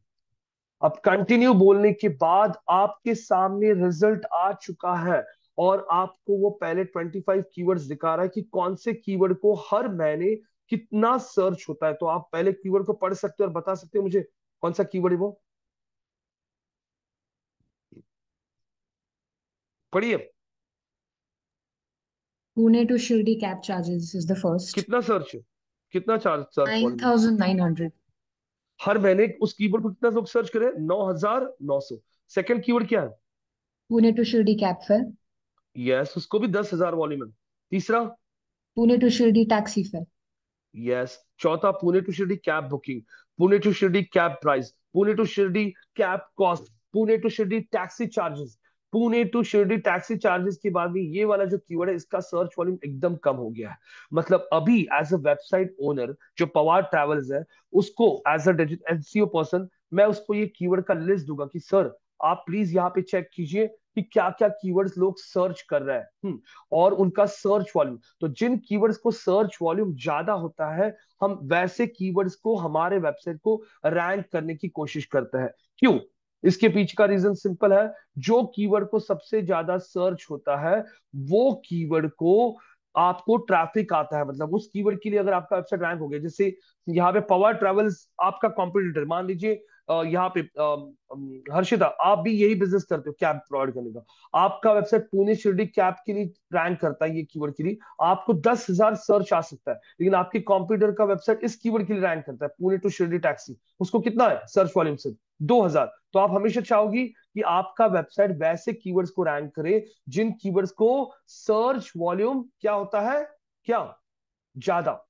अब कंटिन्यू बोलने के बाद आपके सामने रिजल्ट आ चुका है और आपको वो पहले 25 कीवर्ड्स दिखा रहा है कि कौन से कीवर्ड को हर महीने कितना सर्च होता है। तो आप पहले कीवर्ड को पढ़ सकते हो और बता सकते हो मुझे कौन सा कीवर्ड है वो। पढ़िए। Pune to Shirdi cab charges is the first. कितना सर्च है, कितना चार्ज सर्च वॉल्यूम? 9,900. हर महीने उस कीवर्ड को कितना लोग सर्च करें? 9,900। सेकंड कीवर्ड क्या है? Pune to Shirdi cab fare. Yes, उसको भी 10,000 वॉल्यूम है। तीसरा? Pune to Shirdi taxi fare. Yes. चौथा Pune to Shirdi cab booking, Pune to Shirdi cab price, Pune to Shirdi cab cost, Pune to Shirdi taxi charges. Pune to Shirdi taxi charges के बाद भी ये वाला जो कीवर्ड है इसका सर्च वॉल्यूम एकदम कम हो गया है। मतलब अभी एज अ वेबसाइट ओनर जो पवार ट्रैवल्स है, उसको as a digital SEO person मैं उसको ये कीवर्ड का लिस्ट दूंगा कि सर आप प्लीज यहाँ पे चेक कीजिए कि क्या क्या कीवर्ड्स लोग सर्च कर रहे हैं। और उनका सर्च वॉल्यूम, तो जिन कीवर्ड्स को सर्च वॉल्यूम ज्यादा होता है हम वैसे कीवर्ड्स को हमारे वेबसाइट को रैंक करने की कोशिश करते हैं। क्यों? इसके पीछे का रीजन सिंपल है, जो कीवर्ड को सबसे ज्यादा सर्च होता है वो कीवर्ड को आपको ट्रैफिक आता है। मतलब उस कीवर्ड के लिए अगर आपका वेबसाइट रैंक हो गया, जैसे यहाँ पे पवार ट्रेवल्स आपका कॉम्पिटिटर, मान लीजिए यहाँ पे हर्षिता आप भी यही बिजनेस करते हो कैब प्रोवाइड करने का, आपका वेबसाइट पुणे शिरडी कैब के लिए रैंक करता है, ये कीवर्ड के लिए आपको 10,000 सर्च आ सकता है। लेकिन आपके कंप्यूटर का वेबसाइट इस कीवर्ड के लिए रैंक करता है पुणे टू शिरडी टैक्सी, उसको कितना है सर्च वॉल्यूम से? 2,000। तो आप हमेशा चाहोगी कि आपका वेबसाइट वैसे कीवर्ड्स को रैंक करे जिन कीवर्ड्स को सर्च वॉल्यूम क्या होता है, क्या, ज्यादा।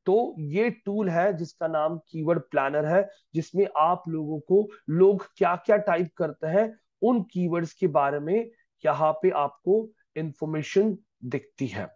तो ये टूल है जिसका नाम कीवर्ड प्लानर है, जिसमें आप लोगों को लोग क्या क्या टाइप करते हैं उन कीवर्ड्स के बारे में यहाँ पे आपको इंफॉर्मेशन दिखती है।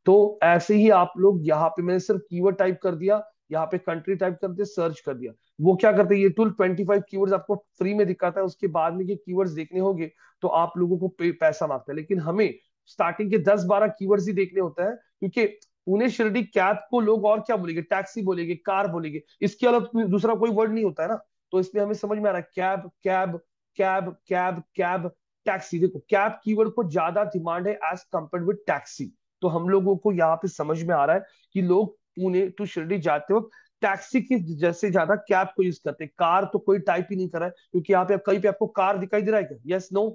तो ऐसे ही आप लोग यहाँ पे मैंने सिर्फ कीवर्ड टाइप कर दिया, यहाँ पे कंट्री टाइप कर दिया, सर्च कर दिया। वो क्या करते हैं, ये टूल 25 कीवर्ड्स आपको फ्री में दिखाता है, उसके बाद में ये कीवर्ड्स देखने होंगे तो आप लोगों को पैसा मांगता है। लेकिन हमें स्टार्टिंग के 10-12 कीवर्ड्स ही देखने होता है, क्योंकि पुणे शिरडी कैब को लोग और क्या बोलेंगे, टैक्सी बोलेंगे, कार बोलेंगे, इसके अलावा दूसरा कोई वर्ड नहीं होता है ना। तो इसलिए हमें समझ में आ रहा है cab cab cab cab cab taxi. देखो कैब कीवर्ड को ज्यादा डिमांड है एज कंपेयर विद टैक्सी। तो हम लोगों को यहाँ पे समझ में आ रहा है कि लोग पुणे टू शिरडी जाते वक्त टैक्सी की जैसे ज्यादा कैब को यूज करते हैं। कार तो कोई टाइप ही नहीं कर रहा है, क्योंकि यहाँ पे कहीं पे आपको कार दिखाई दे रहा है क्या? Yes no?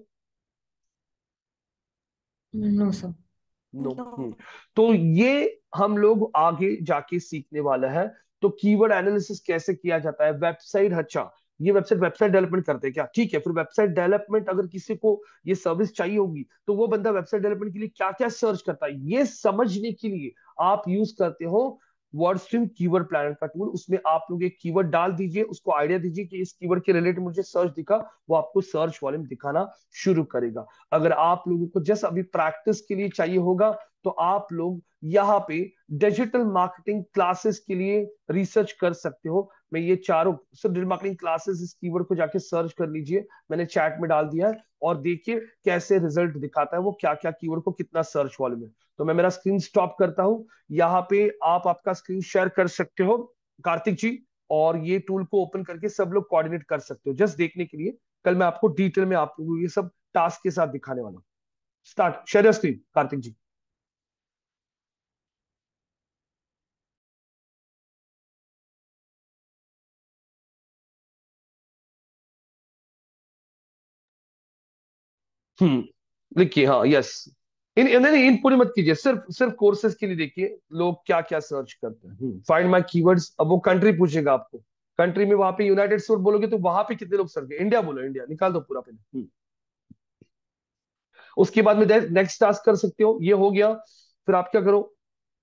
No, sir. No. No. तो ये हम लोग आगे जाके सीखने वाला है। तो कीवर्ड एनालिसिस कैसे किया जाता है, वेबसाइट, अच्छा ये वेबसाइट डेवलपमेंट करते हैं क्या? ठीक है, फिर वेबसाइट डेवलपमेंट अगर किसी को ये सर्विस चाहिए होगी तो वो बंदा वेबसाइट डेवलपमेंट के लिए क्या क्या सर्च करता है, ये समझने के लिए आप यूज करते हो वर्डस्ट्रीम कीवर्ड प्लानर का टूल। उसमें आप लोग एक कीवर्ड डाल दीजिए, उसको आइडिया दीजिए कि इस कीवर्ड के रिलेटेड मुझे सर्च दिखा, वो आपको सर्च वॉल्यूम दिखाना शुरू करेगा। अगर आप लोगों को जस्ट अभी प्रैक्टिस के लिए चाहिए होगा तो आप लोग यहाँ पे डिजिटल मार्केटिंग क्लासेस के लिए रिसर्च कर सकते हो। मैं ये चारों सिर्फ डिजिटल मार्केटिंग क्लासेस इस कीवर्ड को जाके सर्च कर लीजिए, मैंने चैट में डाल दिया है, और देखिए कैसे रिजल्ट दिखाता है वो, क्या क्या कीवर्ड को कितना सर्च वॉल्यूम है। तो मैं मेरा स्क्रीन स्टॉप करता हूं, यहाँ पे आप आपका स्क्रीन शेयर कर सकते हो कार्तिक जी, और ये टूल को ओपन करके सब लोग कोऑर्डिनेट कर सकते हो जस्ट देखने के लिए। कल मैं आपको डिटेल में आप लोगों को ये सब टास्क के साथ दिखाने वाला हूँ। Start, share your screen Kartik ji. लिखिए, हाँ, यस। नहीं, इनपुट मत कीजिए, सिर्फ सिर्फ कोर्सेज के लिए देखिए लोग क्या क्या सर्च करते हैं। फाइंड माय कीवर्ड्स, अब वो कंट्री पूछेगा आपको, कंट्री में वहां पे यूनाइटेड स्टेट बोलोगे तो वहां पे कितने लोग सर्च, इंडिया बोलो, इंडिया निकाल दो पूरा पहले। उसके बाद में नेक्स्ट टास्क कर सकते हो, ये हो गया। फिर आप क्या करो,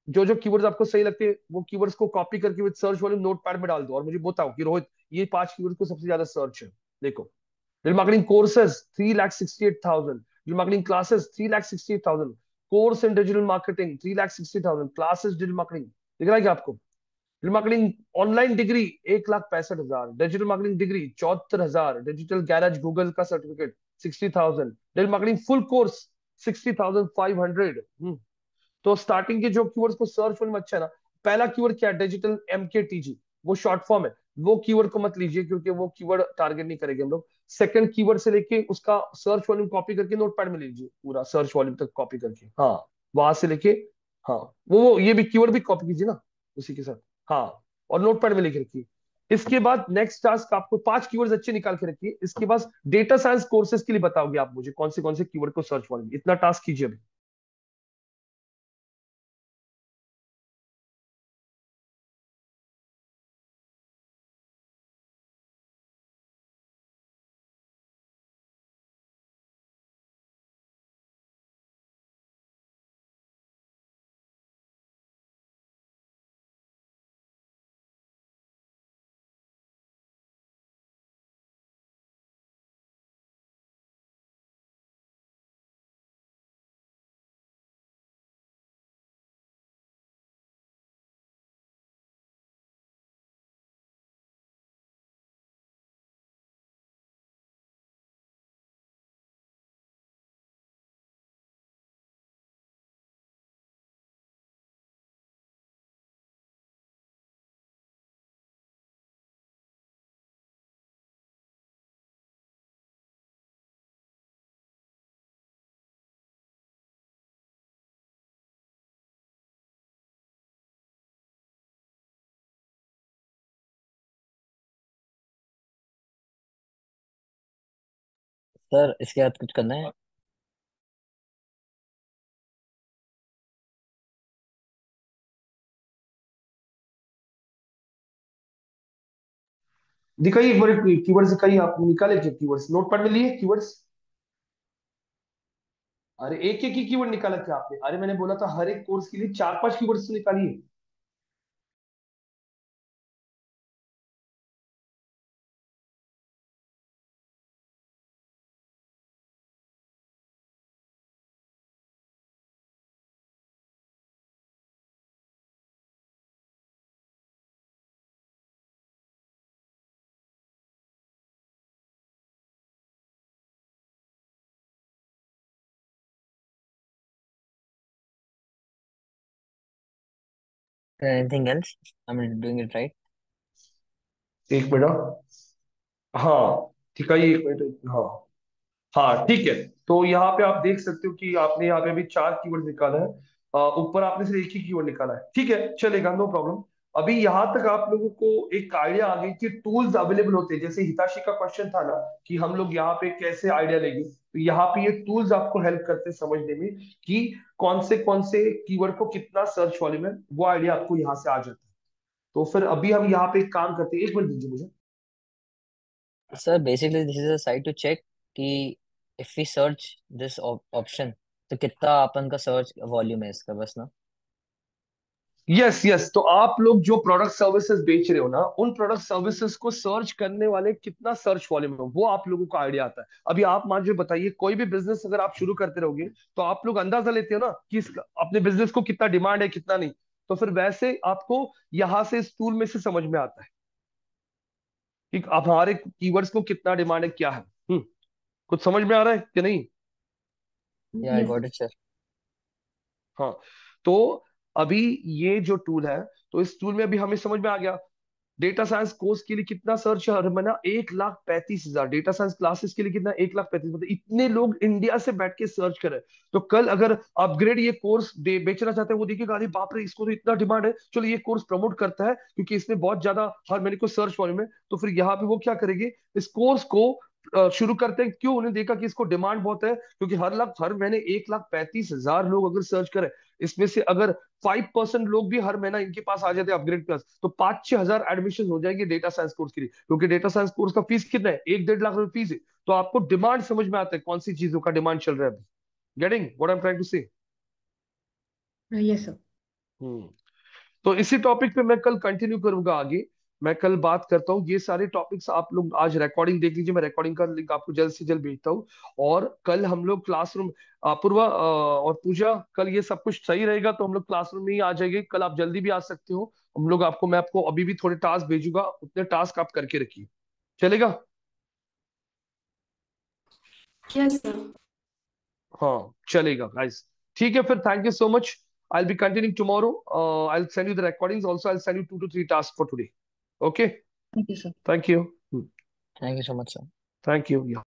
जो जो कीवर्ड्स आपको सही लगते हैं वो कीवर्ड्स को कॉपी करके विद सर्च वॉल्यूम नोटपैड में डाल दो, और मुझे बताओ कि रोहित ये 5 कीवर्ड को सबसे ज्यादा सर्च है। देखो, digital marketing courses 3,68,000, digital marketing classes 3,68,000, course in digital marketing 3,60,000, classes digital marketing, दिख रहा है क्या आपको? Digital marketing online degree 1,65,000, digital marketing degree 74,000, digital garage Google का certificate 60,000, digital marketing full course 60,500। तो स्टार्टिंग के जो कीवर्ड्स को सर्च में अच्छा है ना, पहला कीवर्ड क्या है, डिजिटल MKTG, वो शॉर्ट फॉर्म है, वो कीवर्ड को मत लीजिए क्योंकि वो कीवर्ड टारगेट नहीं करेंगे हम लोग। सेकंड कीवर्ड से लेके उसका सर्च वॉल्यूम कॉपी करके नोटपैड में लीजिए, पूरा सर्च वॉल्यूम तक कॉपी करके, हाँ वहां से लेके, हाँ वो ये भी कीवर्ड भी कॉपी कीजिए ना उसी के साथ, हाँ, और नोटपैड में लिख रखिए। इसके बाद नेक्स्ट टास्क, आपको 5 कीवर्ड्स अच्छे निकाल के रखिए। इसके बाद डेटा साइंस कोर्सेज के लिए बताओगे आप मुझे कौन से कीवर्ड को सर्च वॉल्यूम, इतना टास्क कीजिए अभी। सर इसके बाद कुछ करना है? दिखाइए एक बार कीवर्ड्स दिखाइए, आप निकाले थे कीवर्ड्स, नोटपैड में लिए कीवर्ड्स? अरे एक एक ही कीवर्ड निकाला क्या आपने? अरे मैंने बोला था हर एक कोर्स के लिए 4-5 कीवर्ड्स तो निकालिए। Anything else? I am doing it right? एक मिनट, हाँ ठीक है, ये एक मिनट, हाँ हाँ ठीक है। तो यहाँ पे आप देख सकते हो कि आपने यहाँ पे अभी 4 कीवर्ड निकाला है, ऊपर आपने सिर्फ एक ही कीवर्ड निकाला है, ठीक है चलेगा, नो प्रॉब्लम। अभी यहाँ तक आप लोगों को एक आइडिया आ गई कि टूल्स अवेलेबल होते हैं, जैसे हिताशी का क्वेश्चन था ना कि हम लोग यहाँ पे कैसे आइडिया लेंगे, तो यहाँ पे ये टूल्स आपको हेल्प करते हैं समझने में कि कौन से कीवर्ड को कितना सर्च वॉल्यूम है, वो आइडिया आपको यहाँ से आ जाता है। तो फिर अभी हम यहाँ पे एक काम करते हैं, 1 मिनट दीजिए मुझे। Sir basically this is a site to check कि if we search this option तो कितना अपन का सर्च वॉल्यूम है इसका, बस ना? यस यस, तो आप लोग जो प्रोडक्ट सर्विसेज बेच रहे हो ना, उन प्रोडक्ट सर्विसेज को सर्च करने वाले कितना सर्च वॉल्यूम है वो आप लोगों को आइडिया आता है। अभी आप मान जो बताइए, कोई भी बिजनेस अगर आप शुरू करते रहोगे तो आप लोग अंदाजा लेते हो ना कि अपने बिजनेस को कितना डिमांड है कितना नहीं, तो फिर वैसे आपको यहाँ से इस टूल में से समझ में आता है कि आप हमारे कीवर्ड्स को कितना डिमांड है क्या है। कुछ समझ में आ रहा है कि नहीं? या आई Yes. Got it sir. हाँ, तो अभी ये जो टूल है, तो इस टूल में अभी हमें समझ में आ गया डेटा साइंस कोर्स के लिए कितना सर्च है हर महीना, 1,35,000, डेटा साइंस क्लासेस के लिए कितना, 1,35,000, मतलब इतने लोग इंडिया से बैठ के सर्च कर रहे हैं। तो कल अगर अपग्रेड ये कोर्स बेचना चाहते हैं, वो देखिएगा अरे बाप रे इसको तो इतना डिमांड है, चलो ये कोर्स प्रमोट करता है क्योंकि इसमें बहुत ज्यादा हर महीने को सर्च वॉल्यूम है, तो फिर यहाँ पे वो क्या करेंगे, इस कोर्स को शुरू करते हैं। क्यों? उन्हें देखा कि इसको डिमांड बहुत है, क्योंकि हर महीने 1,35,000 लोग अगर सर्च करें, इसमें से अगर 5% लोग भी हर महीना इनके पास आ जाते हैं अपग्रेड क्लास, तो 5-6 हजार एडमिशन हो जाएंगे डेटा साइंस कोर्स के लिए। क्योंकि डेटा साइंस कोर्स का फीस कितना है? 1-1.5 लाख फीस है। तो आपको डिमांड समझ में आता है कौन सी चीजों का डिमांड चल रहा है अभी। Getting what I am trying to say? Yes, sir. Hmm. तो इसी टॉपिक पे मैं कल कंटिन्यू करूंगा आगे। मैं कल बात करता हूँ ये सारे टॉपिक्स। आप लोग आज रिकॉर्डिंग देख लीजिए, मैं रिकॉर्डिंग का लिंक आपको जल्द से जल्द भेजता हूँ। और कल हम लोग क्लासरूम, पूर्वा और पूजा, कल ये सब कुछ सही रहेगा तो हम लोग क्लासरूम में ही आ जाएंगे। कल आप जल्दी भी आ सकते हो। मैं आपको अभी भी थोड़े टास्क भेजूंगा, उतने टास्क आप करके रखिए। चलेगा? Yes, sir. हाँ चलेगा गाइस। ठीक है फिर, thank you so much. I'll be continuing tomorrow. I'll send you the recordings. Also, I'll send you 2 to 3 tasks for today. Okay. Thank you, sir. Thank you. Thank you so much sir. Thank you. Yeah.